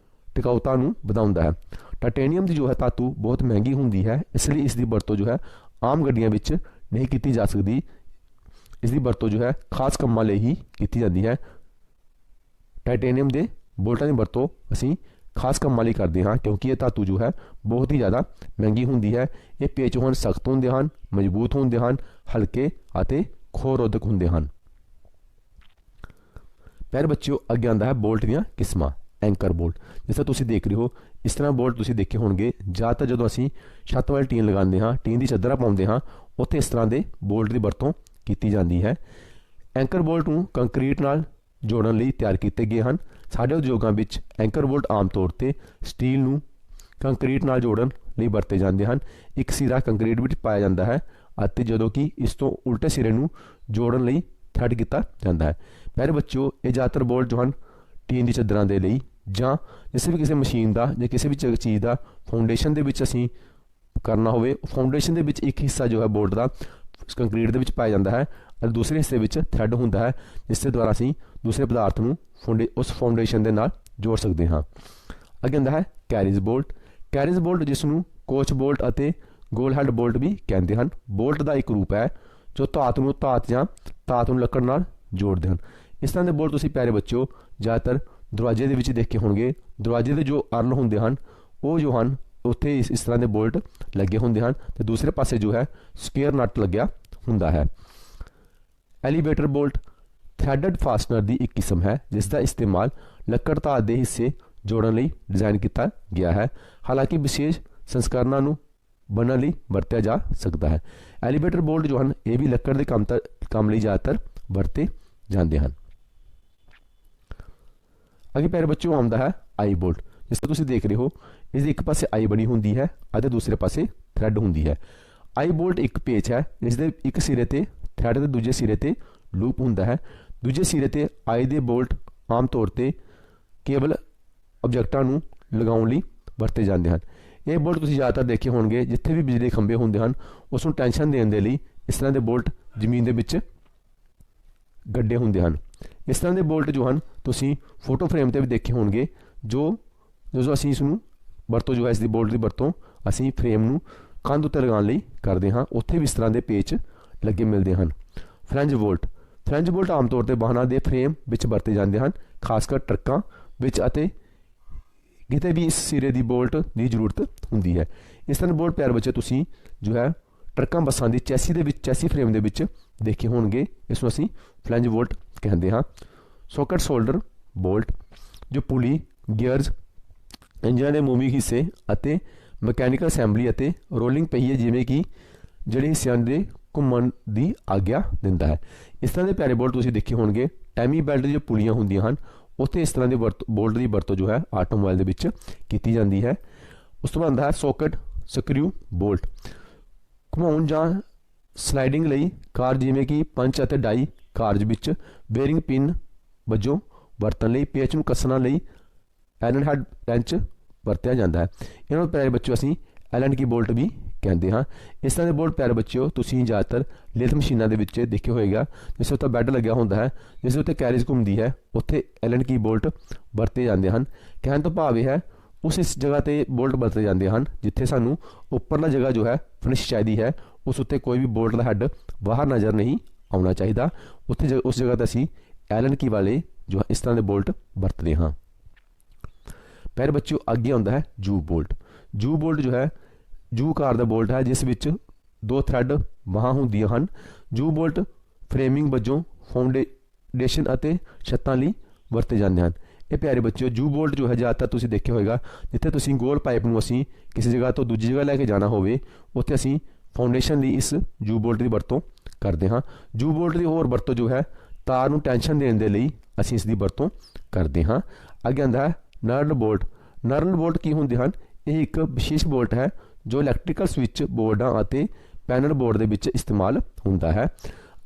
ਟਿਕਾਊਤਾ ਨੂੰ ਵਧਾਉਂਦਾ ਹੈ। ਟਾਈਟੇਨੀਅਮ ਦੀ ਜੋ ਹੈ ਧਾਤੂ ਬਹੁਤ ਮਹਿੰਗੀ ਹੁੰਦੀ ਹੈ, ਇਸ ਲਈ ਇਸ ਦੀ ਵਰਤੋਂ ਜੋ ਹੈ ਆਮ ਗੱਡੀਆਂ ਵਿੱਚ ਨਹੀਂ ਕੀਤੀ ਜਾ ਸਕਦੀ। ਇਸ ਦੀ ਵਰਤੋਂ ਜੋ ਹੈ ਖਾਸ ਕੰਮਾਂ ਲਈ ਹੀ ਕੀਤੀ ਜਾਂਦੀ ਹੈ। ਟਾਈਟੇਨੀਅਮ ਦੇ ਬੋਲਟਾਂ ਦੀ ਵਰਤੋਂ ਅਸੀਂ ਖਾਸ ਕੰਮਾਂ ਲਈ ਕਰਦੇ ਹਾਂ ਕਿਉਂਕਿ ਇਹ ਧਾਤੂ ਜੋ ਹੈ ਬਹੁਤ ਹੀ ਜ਼ਿਆਦਾ ਮਹਿੰਗੀ ਹੁੰਦੀ ਹੈ। ਇਹ ਪੇਚ ਹੋਣ ਸਖਤ ਹੁੰਦੇ ਹਨ, ਮਜ਼ਬੂਤ ਹੁੰਦੇ ਹਨ, ਹਲਕੇ ਅਤੇ ਖੋਰੋਧਕ ਹੁੰਦੇ ਹਨ। प्यारे बच्चों अगे आंदा है बोल्ट ਦੀਆਂ किस्मां। एंकर बोल्ट जिस तरह तुसीं देख रहे हो, इस तरह बोल्ट तुसीं देखे होणगे। ज़्यादातर जो असीं छत वाली टीन लगाते हाँ, टीन की चादर पाते हाँ, उत्थे इस तरह के बोल्ट की वरतों की जाती है। एंकर बोल्ट नूं कंक्रीट नाल जोड़न लई तैयार किए गए हैं। साडे उद्योगां विच एंकर बोल्ट आम तौर पर स्टील नूं कंक्रीट नाल जोड़न लई वरते जाते हैं। एक सिरा कंक्रीट विच पाया जाता है ਅਤੇ ਜਦੋਂ कि इस तो उल्टे सिरे नूं जोड़न लई थ्रेड किया जाता है। प्यारे बच्चों ये ज़्यादातर बोल्ट जो हैं टीन की चादरां दे लई जां जिस भी किसी मशीन का या किसी भी चीज़ का फाउंडेशन के विच असीं करना होवे, फाउंडेशन के विच एक हिस्सा जो है बोल्ट का कंक्रीट के विच पाया जाता है और दूसरे हिस्से विच थ्रेड हुंदा है, जिस दे द्वारा असीं दूसरे पदार्थ नूं उस फाउंडेशन के नाल जोड़ सकते हाँ। अगे आंदा है कैरिज बोल्ट। कैरिज बोल्ट जिसनूं कोच बोल्ट अते गोल हैड बोल्ट भी कहते हैं। बोल्ट का एक रूप है जो धात नूं धात या धात नूं लकड़ नाल जोड़ते हैं। इस तरह के बोल्ट तुसीं प्यारे बच्चों ज़्यादातर दरवाजे के विच देखे होणगे। दरवाजे के जो अरल होंदे हैं वो जो हैं उत्थे इस तरह के बोल्ट लगे होंदे हैं तो दूसरे पासे जो है स्क्वेयर नट लग्या हुंदा है। एलीवेटर बोल्ट थ्रेडड फास्टनर की एक किस्म है जिसका इस्तेमाल लकड़ धात के हिस्से जोड़न लई डिजाइन किया गया है। हालांकि विशेष संस्करणां नूं बनने लई वरत्या जा सकता है। एलीवेटर बोल्ट जो हैं ये भी लकड़ के काम लई ज़्यादातर वरते जाते हैं। अगे प्यारे बच्चों आउंदा है आई बोल्ट। जिस तरह तुसीं देख रहे हो इस एक पासे आई बनी हुंदी है और दूसरे पासे थ्रेड हुंदी है। आई बोल्ट एक पेच है जिसके एक सिरे ते थ्रेड के दूजे सिरे ते लूप हुंदा है। दूजे सिरे ते आई दे बोल्ट आम तौर पर केवल ऑब्जेक्टां नूं लगाउण लई वरते जाते हैं। ये बोल्ट तुसीं ज़्यादातर देखे होणगे जिथे भी बिजली खंभे होंदे हैं उसनूं टेंशन देण दे लई इस तरह के बोल्ट जमीन के विच गड्ढे होंदे हैं। इस तरह के बोल्ट जो हैं तुसीं फोटो फ्रेम पर भी देखे होणगे जो जो असीं इसनूं वरतों जो है इसकी बोल्ट की वरतों असीं फ्रेम नूं कंध उत्ते लगाउण लई करदे हां। उत्थे भी इस तरह के पेच लगे मिलते हैं। French bolt. फ्रेंच बोल्ट आम तौर पर वाहनां दे फ्रेम विच वरते जाते हैं, खासकर ट्रकां विच अते किते भी इस सिरे की बोल्ट की जरूरत होंदी है। इस तरह बोल्ट प्यारे बच्चे तुसीं जो है ट्रकां बसां की चैसी फ्रेम के विच देखे होणगे। इसनूं असीं फ्लैंज बोल्ट कहते हैं। सॉकेट शोल्डर बोल्ट जो पुली गियर्स इंजन के मूविंग हिस्से अते मकैनिकल असैंबली अते रोलिंग पहिए जिवें कि ਜਿਹੜੇ ਹਿੱਸਿਆਂ ਦੇ ਘੁੰਮਣ ਦੀ ਆਗਿਆ ਦਿੰਦਾ ਹੈ। इस तरह के प्यारे बोल्ट तुसीं देखे होणगे। टैमी बेल्ट जो पुलियां होंदियां हैं उत्थे इस तरह के बोल्ट की वरतों जो है आटोमोबाइल के विच कीती जाती है। उस तो बाद आंदा है सॉकेट स्क्रू बोल्ट। घुमाउण जां स्लाइडिंग लई कार जिवें कि पंच अते डाई कारज विच बेरिंग पिन वजों वरतण लई पेच नूं कसण लई एलन हैड रेंच वरत्या जाता है। इन्हां नूं प्यारे बच्चों असीं एलन की बोल्ट भी कहते हैं। इस तरह के बोल्ट प्यारे बच्चों तुसीं ज़्यादातर लेथ मशीनों के विच देखे होएगा जिस उत्ते बैड लग्या होंदा है, जिस उत्ते कैरिज घूमती है उत्थे एलन की बोल्ट वरते जाते हैं। कहने तो भाव यह है उस इस जगह पर बोल्ट वरते जाते हैं जिथे सानू उपरला जगह जो है फिनिश चाहिए है, उस उत्ते कोई भी बोल्ट का हैड बाहर नज़र नहीं आना चाहिए। उत्थे उस जगह पर असीं एलन की वाले जो इस तरह के बोल्ट वरतते हैं। प्यारे बच्चों अगे आउंदा है जू बोल्ट। जू बोल्ट जो है जू कार का बोल्ट है जिस विच दो थ्रेड बाहां होंदियां हैं। जू बोल्ट फ्रेमिंग वजों फाउंडेशन अते छत्तां लई वरते जाते हैं। ये प्यारे बच्चों जू बोल्ट जो है ज़्यादातर तुसीं देखे होएगा जिथे तुसीं गोल पाइप नूं असीं किसी जगह तो दूजी जगह लैके जाना होवे उत्थे असीं फाउंडेशन लई इस जू बोल्ट की वरतों करते हैं। जू बोल्ट की होर वरतों जो है तार नूं टेंशन देने के लिए असीं इसकी वरतों करते हैं। अगे आंदा है नर्ल बोल्ट। नर्ल बोल्ट की होंदे हैं? यह एक विशेष बोल्ट है जो इलैक्ट्रिकल स्विच बोर्डां अते पैनल बोर्ड के विच इस्तेमाल होंदा है।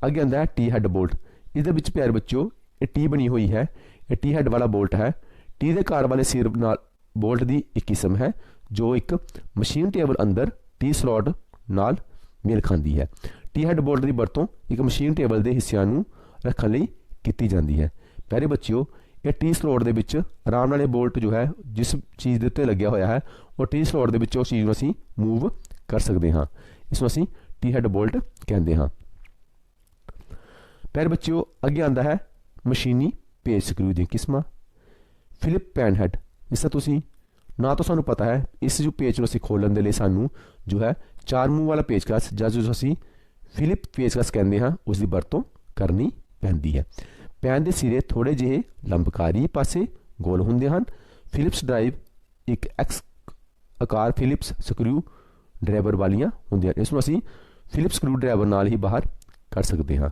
अगे आंदा है टी हैड बोल्ट। इहदे विच प्यारे बच्चों ये टी बनी हुई है, ये टी हैड वाला बोल्ट है। टी दे कार वाले सिर नाल बोल्ट की एक किस्म है जो एक मशीन टेबल अंदर टी स्लॉट नाल मेल खाती है। टी हैड बोल्ट की वरतों एक मशीन टेबल के हिस्सों नूं रखण लई कीती जाती है। प्यारे बच्चों ये टी स्लॉट के आराम नाल बोल्ट जो है जिस चीज़ के उत्ते लग्या होया है वो टी स्लॉट के उस चीज़ को असीं मूव कर सकते हाँ। इसमें असीं टी हैड बोल्ट कहते हैं। प्यारे बच्चों अगे आंदा है मशीनी पेच स्क्रू दी किस्मां। Philip pan head. इसका तुसीं ना तो सानू पता है इस जो पेच को असीं खोलण दे लई सानू जो है चार मूँह वाला पेचकस जां जो असीं फिलिप पेचकस कहते हैं उसकी वरतों करनी पैंदी है। ਪੈਨ ਦੇ ਸਿਰੇ ਥੋੜ੍ਹੇ ਜਿਹੇ ਲੰਬਕਾਰੀ ਪਾਸੇ ਗੋਲ ਹੁੰਦੇ ਹਨ। ਫਿਲਿਪਸ ਡਰਾਈਵ ਇੱਕ ਐਕਸ ਆਕਾਰ ਫਿਲਿਪਸ ਸਕਰੂ ਡਰਾਈਵਰ ਵਾਲੀਆਂ ਹੁੰਦੀਆਂ। ਇਸ ਨੂੰ ਅਸੀਂ ਫਿਲਿਪਸ ਸਕਰੂ ਡਰਾਈਵਰ ਨਾਲ ਹੀ ਬਾਹਰ ਕਰ ਸਕਦੇ ਹਾਂ।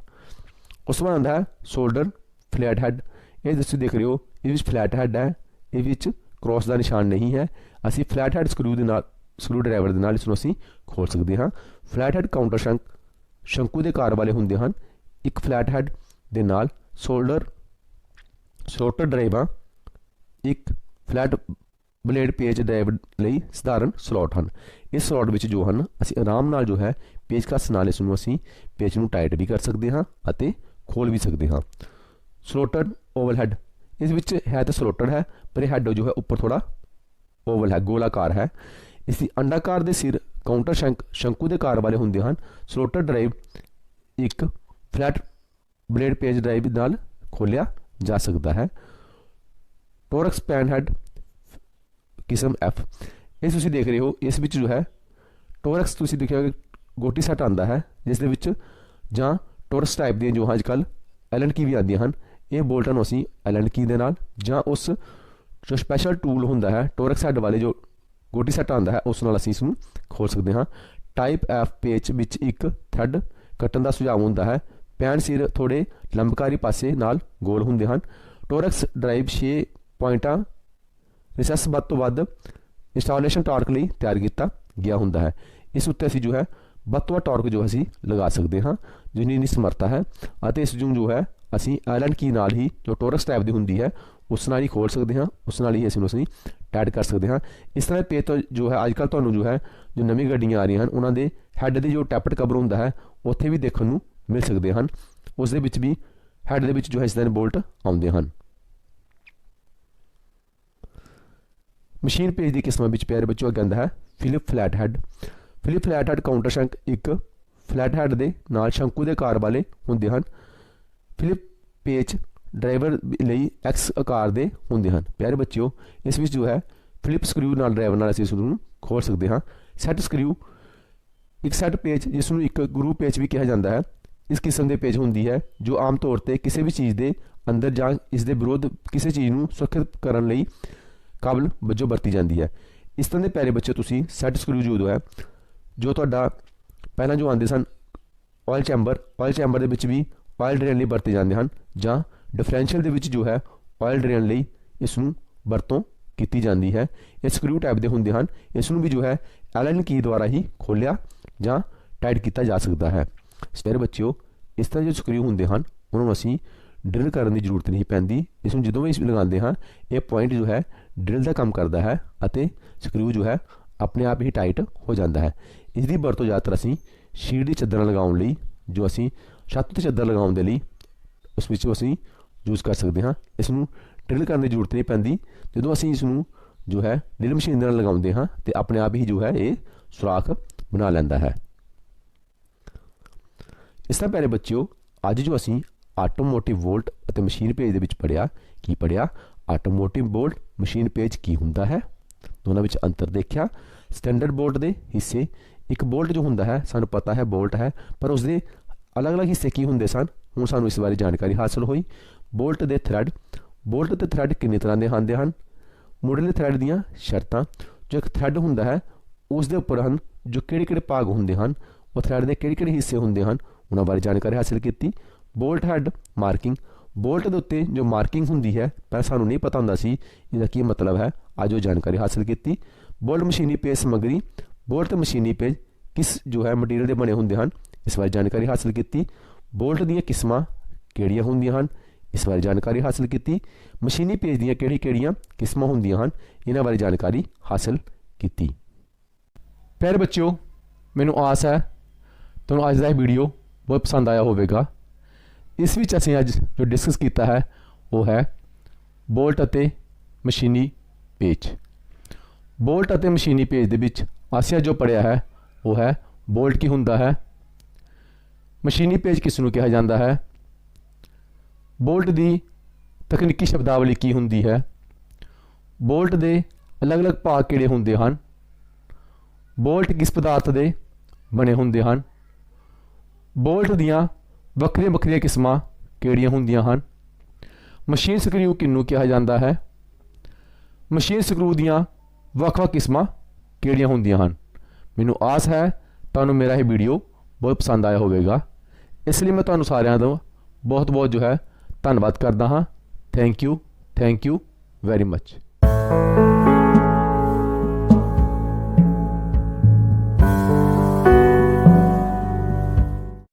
ਉਸ ਤੋਂ ਬਾਅਦ ਆਉਂਦਾ ਹੈ ਸ਼ੋਲਡਰ ਫਲੈਟ ਹੈਡ। ਇਹ ਤੁਸੀਂ ਦੇਖ ਰਹੇ ਹੋ, ਇਹ ਵਿੱਚ ਫਲੈਟ ਹੈਡ ਹੈ, ਇਹ ਵਿੱਚ ਕ੍ਰੋਸ ਦਾ ਨਿਸ਼ਾਨ ਨਹੀਂ ਹੈ। ਅਸੀਂ ਫਲੈਟ ਹੈਡ ਸਕਰੂ ਦੇ ਨਾਲ ਸਕਰੂ ਡਰਾਈਵਰ ਦੇ ਨਾਲ ਇਸ ਨੂੰ ਅਸੀਂ ਖੋਲ ਸਕਦੇ ਹਾਂ। ਫਲੈਟ ਹੈਡ ਕਾਊਂਟਰ ਸ਼ੰਕੂ ਦੇ ਆਕਾਰ ਵਾਲੇ ਹੁੰਦੇ ਹਨ। ਇੱਕ ਫਲੈਟ ਹੈਡ ਦੇ ਨਾਲ ਸ਼ੋਲਡਰ ਡਰਾਈਵਾਂ ਇੱਕ ਫਲੈਟ ਬਲੇਡ ਪੇਜ ਡਰਾਈਵ ਲਈ ਸਧਾਰਨ ਸਲੋਟ ਹਨ। ਇਸ ਸਲੋਟ ਵਿੱਚ ਜੋ ਹਨ ਅਸੀਂ ਆਰਾਮ ਨਾਲ ਜੋ ਹੈ ਪੇਚਕਸ ਨਾਲ ਇਸ ਨੂੰ ਅਸੀਂ ਪੇਚ ਨੂੰ ਟਾਈਟ ਵੀ ਕਰ ਸਕਦੇ ਹਾਂ ਅਤੇ ਖੋਲ ਵੀ ਸਕਦੇ ਹਾਂ। ਸਲੋਟਡ ਓਵਲ ਹੈਡ, ਇਸ ਵਿੱਚ ਹੈ ਤਾਂ ਸਲੋਟਡ ਹੈ, ਪਰ ਇਹ ਹੈਡ ਜੋ ਹੈ ਉੱਪਰ ਥੋੜਾ ਓਵਲ ਹੈ, ਗੋਲਾਕਾਰ ਹੈ। ਇਸ ਦੀ ਅੰਡਾਕਾਰ ਦੇ ਸਿਰ ਕਾਊਂਟਰ ਸ਼ੰਕੂ ਦੇ ਆਕਾਰ ਵਾਲੇ ਹੁੰਦੇ ਹਨ। ਸਲੋਟਡ ਡਰਾਈਵ ਇੱਕ ਫਲੈਟ ਬਲੇਡ ਪੇਜ ਡਰਾਈਵ ਨਾਲ ਖੋਲਿਆ ਜਾ ਸਕਦਾ ਹੈ। ਟੋਰਕਸ ਪੈਨ ਹੈਡ ਕਿਸਮ F, ਇਸ ਤੁਸੀਂ ਦੇਖ ਰਹੇ ਹੋ, ਇਸ ਵਿੱਚ ਜੋ ਹੈ ਟੋਰਕਸ ਤੁਸੀਂ ਦੇਖਿਆ ਕਿ ਗੋਟੀ ਸੈੱਟ ਆਉਂਦਾ ਹੈ, ਜਿਸ ਦੇ ਵਿੱਚ ਜਾਂ ਟੋਰਕਸ ਟਾਈਪ ਦੀਆਂ ਜੋ ਅੱਜ ਕੱਲ੍ਹ ਐਲਨ ਕੀ ਵੀ ਆਉਂਦੀਆਂ ਹਨ, ਇਹ ਬੋਲਟਾਂ ਨੂੰ ਅਸੀਂ ਐਲਨ ਕੀ ਦੇ ਨਾਲ ਜਾਂ ਉਸ ਜੋ ਸਪੈਸ਼ਲ ਟੂਲ ਹੁੰਦਾ ਹੈ ਟੋਰਕਸ ਹੈਡ ਵਾਲੇ ਜੋ ਗੋਟੀ ਸੈੱਟ ਆਉਂਦਾ ਹੈ ਉਸ ਨਾਲ ਅਸੀਂ ਇਸ ਨੂੰ ਖੋਲ ਸਕਦੇ ਹਾਂ। ਟਾਈਪ F ਪੇਚ ਵਿੱਚ ਇੱਕ ਥ੍ਰੈਡ ਕੱਟਣ ਦਾ ਸੁਝਾਅ ਹੁੰਦਾ ਹੈ। ਪੈਨ ਸਿਰ ਥੋੜ੍ਹੇ ਲੰਬਕਾਰੀ ਪਾਸੇ ਨਾਲ ਗੋਲ ਹੁੰਦੇ ਹਨ। ਟੋਰਕਸ ਡਰਾਈਵ 6 ਪੁਆਇੰਟਾਂ ਰਿਸੈਸ ਵੱਧ ਤੋਂ ਵੱਧ ਇੰਸਟਾਲੇਸ਼ਨ ਟਾਰਕ ਲਈ ਤਿਆਰ ਕੀਤਾ ਗਿਆ ਹੁੰਦਾ ਹੈ। ਇਸ ਉੱਤੇ ਅਸੀਂ ਜੋ ਹੈ ਵੱਧ ਤੋਂ ਵੱਧ ਟਾਰਕ ਜੋ ਅਸੀਂ ਲਗਾ ਸਕਦੇ ਹਾਂ, ਜਿੰਨੀ ਸਮਰੱਥਾ ਹੈ, ਅਤੇ ਇਸ ਨੂੰ ਜੋ ਹੈ ਅਸੀਂ ਐਲਨ ਕੀ ਨਾਲ ਹੀ ਜੋ ਟੋਰਕਸ ਟਾਈਪ ਦੀ ਹੁੰਦੀ ਹੈ ਉਸ ਨਾਲ ਹੀ ਖੋਲ ਸਕਦੇ ਹਾਂ, ਉਸ ਨਾਲ ਹੀ ਅਸੀਂ ਉਸਨੂੰ ਟਾਈਟ ਕਰ ਸਕਦੇ ਹਾਂ। ਇਸ ਤਰ੍ਹਾਂ ਪੇਚ ਤੋਂ ਜੋ ਹੈ ਅੱਜ ਕੱਲ੍ਹ ਤੁਹਾਨੂੰ ਜੋ ਹੈ ਜੋ ਨਵੀਂ ਗੱਡੀਆਂ ਆ ਰਹੀਆਂ ਹਨ ਉਹਨਾਂ ਦੇ ਹੈੱਡ ਦੇ ਜੋ ਟੈਪਟ ਕਵਰ ਹੁੰਦਾ ਹੈ ਉੱਥੇ ਵੀ ਦੇਖਣ ਨੂੰ ਮਿਲ ਸਕਦੇ ਹਨ। ਉਸ ਦੇ ਵਿੱਚ ਵੀ ਹੈੱਡ ਦੇ ਵਿੱਚ ਜੋ ਹੈ ਇਸ ਤਰ੍ਹਾਂ ਦੇ ਬੋਲਟ ਆਉਂਦੇ ਹਨ। ਮਸ਼ੀਨ ਪੇਜ ਦੀ ਕਿਸਮਾਂ ਵਿੱਚ ਪਿਆਰੇ ਬੱਚਿਓ ਅੱਗੇ ਆਉਂਦਾ ਹੈ Philip flat head. Philip flat head counter shank ਇੱਕ ਫਲੈਟ ਹੈਡ ਦੇ ਨਾਲ ਸ਼ੰਕੂ ਦੇ ਆਕਾਰ ਵਾਲੇ ਹੁੰਦੇ ਹਨ। ਫਿਲਿਪ ਪੇਚ ਡਰਾਈਵਰ ਲਈ ਐਕਸ ਆਕਾਰ ਦੇ ਹੁੰਦੇ ਹਨ। ਪਿਆਰੇ ਬੱਚਿਓ, ਇਸ ਵਿੱਚ ਜੋ ਹੈ ਫਿਲਿਪ ਸਕਰੂ ਨਾਲ ਡਰਾਈਵਰ ਨਾਲ ਅਸੀਂ ਇਸ ਨੂੰ ਖੋਲ ਸਕਦੇ ਹਾਂ। ਸੈੱਟ ਸਕਰੂ ਇੱਕ ਸੈੱਟ ਪੇਜ, ਜਿਸ ਨੂੰ ਇੱਕ ਗਰੂ ਪੇਚ ਵੀ ਕਿਹਾ ਜਾਂਦਾ ਹੈ, ਇਸ ਕਿਸਮ ਦੇ ਪੇਜ ਹੁੰਦੀ ਹੈ ਜੋ ਆਮ ਤੌਰ ਤੇ ਕਿਸੇ ਵੀ ਚੀਜ਼ ਦੇ ਅੰਦਰ ਜਾਂ ਇਸ ਦੇ ਵਿਰੁੱਧ ਕਿਸੇ ਚੀਜ਼ ਨੂੰ ਸੁਰੱਖਿਅਤ ਕਰਨ ਲਈ ਕਾਬਲ ਵਜੋਂ ਵਰਤੀ ਜਾਂਦੀ ਹੈ। ਇਸ ਤਰ੍ਹਾਂ ਦੇ ਪਿਆਰੇ ਬੱਚੇ ਤੁਸੀਂ ਸੈੱਟ ਸਕਰੂ ਜੋ ਹੈ ਜੋ ਤੁਹਾਡਾ ਪਹਿਲਾਂ ਜੋ ਆਉਂਦੇ ਸਨ ਆਇਲ ਚੈਂਬਰ ਦੇ ਵਿੱਚ ਵੀ ਆਇਲ ਡਰੇਨ ਲਈ ਵਰਤੇ ਜਾਂਦੇ ਹਨ, ਜਾਂ ਡਿਫਰੈਂਸ਼ੀਅਲ ਦੇ ਵਿੱਚ ਜੋ ਹੈ ਆਇਲ ਡਰੇਨ ਲਈ ਇਸ ਨੂੰ ਵਰਤੋਂ ਕੀਤੀ ਜਾਂਦੀ ਹੈ। ਇਹ ਸਕਰੂ ਟਾਈਪ ਦੇ ਹੁੰਦੇ ਹਨ। ਇਸ ਨੂੰ ਵੀ ਜੋ ਹੈ ਐਲਨ ਕੀ ਦੁਆਰਾ ਹੀ ਖੋਲ੍ਹਿਆ ਜਾਂ ਟਾਈਟ ਕੀਤਾ ਜਾ ਸਕਦਾ ਹੈ। ਪਿਆਰੇ ਬੱਚਿਓ, ਇਸ ਤਰ੍ਹਾਂ ਜੋ ਸਕਰੂ ਹੁੰਦੇ ਹਨ ਉਹਨਾਂ ਨੂੰ ਅਸੀਂ ਡਰਿਲ ਕਰਨ ਦੀ ਜ਼ਰੂਰਤ ਨਹੀਂ ਪੈਂਦੀ। ਇਸ ਨੂੰ ਜਦੋਂ ਵੀ ਲਗਾਉਂਦੇ ਹਾਂ ਇਹ ਪੁਆਇੰਟ ਜੋ ਹੈ ਡਰਿਲ ਦਾ ਕੰਮ ਕਰਦਾ ਹੈ ਅਤੇ ਸਕਰੂ ਜੋ ਹੈ ਆਪਣੇ ਆਪ ਹੀ ਟਾਈਟ ਹੋ ਜਾਂਦਾ ਹੈ। ਇਸ ਦੀ ਵਰਤੋਂ ਜ਼ਿਆਦਾਤਰ ਅਸੀਂ ਸ਼ੀਟ ਦੀ ਚਾਦਰਾਂ ਲਗਾਉਣ ਲਈ, ਜੋ ਅਸੀਂ ਛੱਤ 'ਤੇ ਚਾਦਰ ਲਗਾਉਣ ਦੇ ਲਈ ਉਸ ਵਿੱਚ ਅਸੀਂ ਯੂਜ਼ ਕਰ ਸਕਦੇ ਹਾਂ। ਇਸ ਨੂੰ ਡਰਿਲ ਕਰਨ ਦੀ ਜ਼ਰੂਰਤ ਨਹੀਂ ਪੈਂਦੀ। ਜਦੋਂ ਅਸੀਂ ਇਸ ਨੂੰ ਜੋ ਹੈ ਡਰਿਲ ਮਸ਼ੀਨ ਦੇ ਨਾਲ ਲਗਾਉਂਦੇ ਹਾਂ ਤੇ ਆਪਣੇ ਆਪ ਹੀ ਜੋ ਹੈ ਇਹ ਸੁਰਾਖ ਬਣਾ ਲੈਂਦਾ ਹੈ। ਇਸ ਤਰ੍ਹਾਂ ਪਿਆਰੇ ਬੱਚਿਓ, ਅੱਜ ਜੋ ਅਸੀਂ ਆਟੋਮੋਟਿਵ ਵੋਲਟ ਅਤੇ ਮਸ਼ੀਨ ਪੇਜ ਦੇ ਵਿੱਚ ਪੜ੍ਹਿਆ ਆਟੋਮੋਟਿਵ ਵੋਲਟ ਮਸ਼ੀਨ ਪੇਜ ਕੀ ਹੁੰਦਾ ਹੈ, ਦੋਨਾਂ ਵਿੱਚ ਅੰਤਰ ਦੇਖਿਆ। ਸਟੈਂਡਰਡ ਬੋਲਟ ਦੇ ਹਿੱਸੇ, ਇੱਕ ਬੋਲਟ ਜੋ ਹੁੰਦਾ ਹੈ ਸਾਨੂੰ ਪਤਾ ਹੈ ਬੋਲਟ ਹੈ, ਪਰ ਉਸਦੇ ਅਲੱਗ-ਅਲੱਗ ਹਿੱਸੇ ਕੀ ਹੁੰਦੇ ਸਨ, ਹੁਣ ਸਾਨੂੰ ਇਸ ਬਾਰੇ ਜਾਣਕਾਰੀ ਹਾਸਲ ਹੋਈ। ਬੋਲਟ ਦੇ ਥ੍ਰੈਡ, ਬੋਲਟ ਦੇ ਥ੍ਰੈਡ ਕਿੰਨੇ ਤਰ੍ਹਾਂ ਦੇ ਹੁੰਦੇ ਹਨ। ਮੁੱਢਲੇ ਥ੍ਰੈਡ ਦੀਆਂ ਸ਼ਰਤਾਂ, ਜੋ ਇੱਕ ਥ੍ਰੈਡ ਹੁੰਦਾ ਹੈ ਉਸ ਦੇ ਉੱਪਰ ਹਨ ਜੋ ਕਿਹੜੇ ਭਾਗ ਹੁੰਦੇ ਹਨ, ਉਹ ਥ੍ਰੈਡ ਦੇ ਕਿਹੜੇ ਹਿੱਸੇ ਹੁੰਦੇ ਹਨ, ਉਹਨਾਂ ਬਾਰੇ ਜਾਣਕਾਰੀ ਹਾਸਲ ਕੀਤੀ। ਬੋਲਟ ਹੈਡ ਮਾਰਕਿੰਗ, ਬੋਲਟ ਦੇ ਉੱਤੇ ਜੋ ਮਾਰਕਿੰਗ ਹੁੰਦੀ ਹੈ ਪਹਿਲਾਂ ਸਾਨੂੰ ਨਹੀਂ ਪਤਾ ਹੁੰਦਾ ਸੀ ਇਹਦਾ ਕੀ ਮਤਲਬ ਹੈ, ਅੱਜ ਉਹ ਜਾਣਕਾਰੀ ਹਾਸਲ ਕੀਤੀ। ਬੋਲਟ ਮਸ਼ੀਨੀ ਪੇਜ ਸਮੱਗਰੀ, ਬੋਲਟ ਤੇ ਮਸ਼ੀਨੀ ਪੇਜ ਕਿਸ ਜੋ ਹੈ ਮਟੀਰੀਅਲ ਦੇ ਬਣੇ ਹੁੰਦੇ ਹਨ, ਇਸ ਬਾਰੇ ਜਾਣਕਾਰੀ ਹਾਸਲ ਕੀਤੀ। ਬੋਲਟ ਦੀਆਂ ਕਿਸਮਾਂ ਕਿਹੜੀਆਂ ਹੁੰਦੀਆਂ ਹਨ, ਇਸ ਬਾਰੇ ਜਾਣਕਾਰੀ ਹਾਸਲ ਕੀਤੀ। ਮਸ਼ੀਨੀ ਪੇਜ ਦੀਆਂ ਕਿਹੜੀਆਂ ਕਿਸਮਾਂ ਹੁੰਦੀਆਂ ਹਨ, ਇਹਨਾਂ ਬਾਰੇ ਜਾਣਕਾਰੀ ਹਾਸਲ ਕੀਤੀ। ਪਿਆਰੇ ਬੱਚਿਓ, ਮੈਨੂੰ ਆਸ ਹੈ ਤੁਹਾਨੂੰ ਅੱਜ ਦਾ ਇਹ ਵੀਡੀਓ ਬਹੁਤ ਪਸੰਦ ਆਇਆ ਹੋਵੇਗਾ। ਇਸ ਵਿੱਚ ਅਸੀਂ ਅੱਜ ਜੋ ਡਿਸਕਸ ਕੀਤਾ ਹੈ ਉਹ ਹੈ ਬੋਲਟ ਅਤੇ ਮਸ਼ੀਨੀ ਪੇਜ। ਬੋਲਟ ਅਤੇ ਮਸ਼ੀਨੀ ਪੇਜ ਦੇ ਵਿੱਚ ਅਸੀਂ ਜੋ ਪੜ੍ਹਿਆ ਹੈ ਉਹ ਹੈ ਬੋਲਟ ਕੀ ਹੁੰਦਾ ਹੈ, ਮਸ਼ੀਨੀ ਪੇਜ ਕਿਸ ਨੂੰ ਕਿਹਾ ਜਾਂਦਾ ਹੈ, ਬੋਲਟ ਦੀ ਤਕਨੀਕੀ ਸ਼ਬਦਾਵਲੀ ਕੀ ਹੁੰਦੀ ਹੈ, ਬੋਲਟ ਦੇ ਅਲੱਗ-ਅਲੱਗ ਭਾਗ ਕਿਹੜੇ ਹੁੰਦੇ ਹਨ, ਬੋਲਟ ਕਿਸ ਪਦਾਰਥ ਦੇ ਬਣੇ ਹੁੰਦੇ ਹਨ, ਬੋਲਟ ਦੀਆਂ ਵੱਖਰੀਆਂ ਕਿਸਮਾਂ ਕਿਹੜੀਆਂ ਹੁੰਦੀਆਂ ਹਨ, ਮਸ਼ੀਨ ਸਕਰੂ ਕਿਹਨੂੰ ਕਿਹਾ ਜਾਂਦਾ ਹੈ? ਮਸ਼ੀਨ ਸਕਰੂ ਦੀਆਂ ਵੱਖ-ਵੱਖ ਕਿਸਮਾਂ ਕਿਹੜੀਆਂ ਹੁੰਦੀਆਂ ਹਨ? ਮੈਨੂੰ ਆਸ ਹੈ ਤੁਹਾਨੂੰ ਮੇਰਾ ਇਹ ਵੀਡੀਓ ਬਹੁਤ ਪਸੰਦ ਆਇਆ ਹੋਵੇਗਾ। ਇਸ ਲਈ ਮੈਂ ਤੁਹਾਨੂੰ ਸਾਰਿਆਂ ਦਾ ਬਹੁਤ ਬਹੁਤ ਜੋ ਹੈ ਧੰਨਵਾਦ ਕਰਦਾ ਹਾਂ। Thank you very much.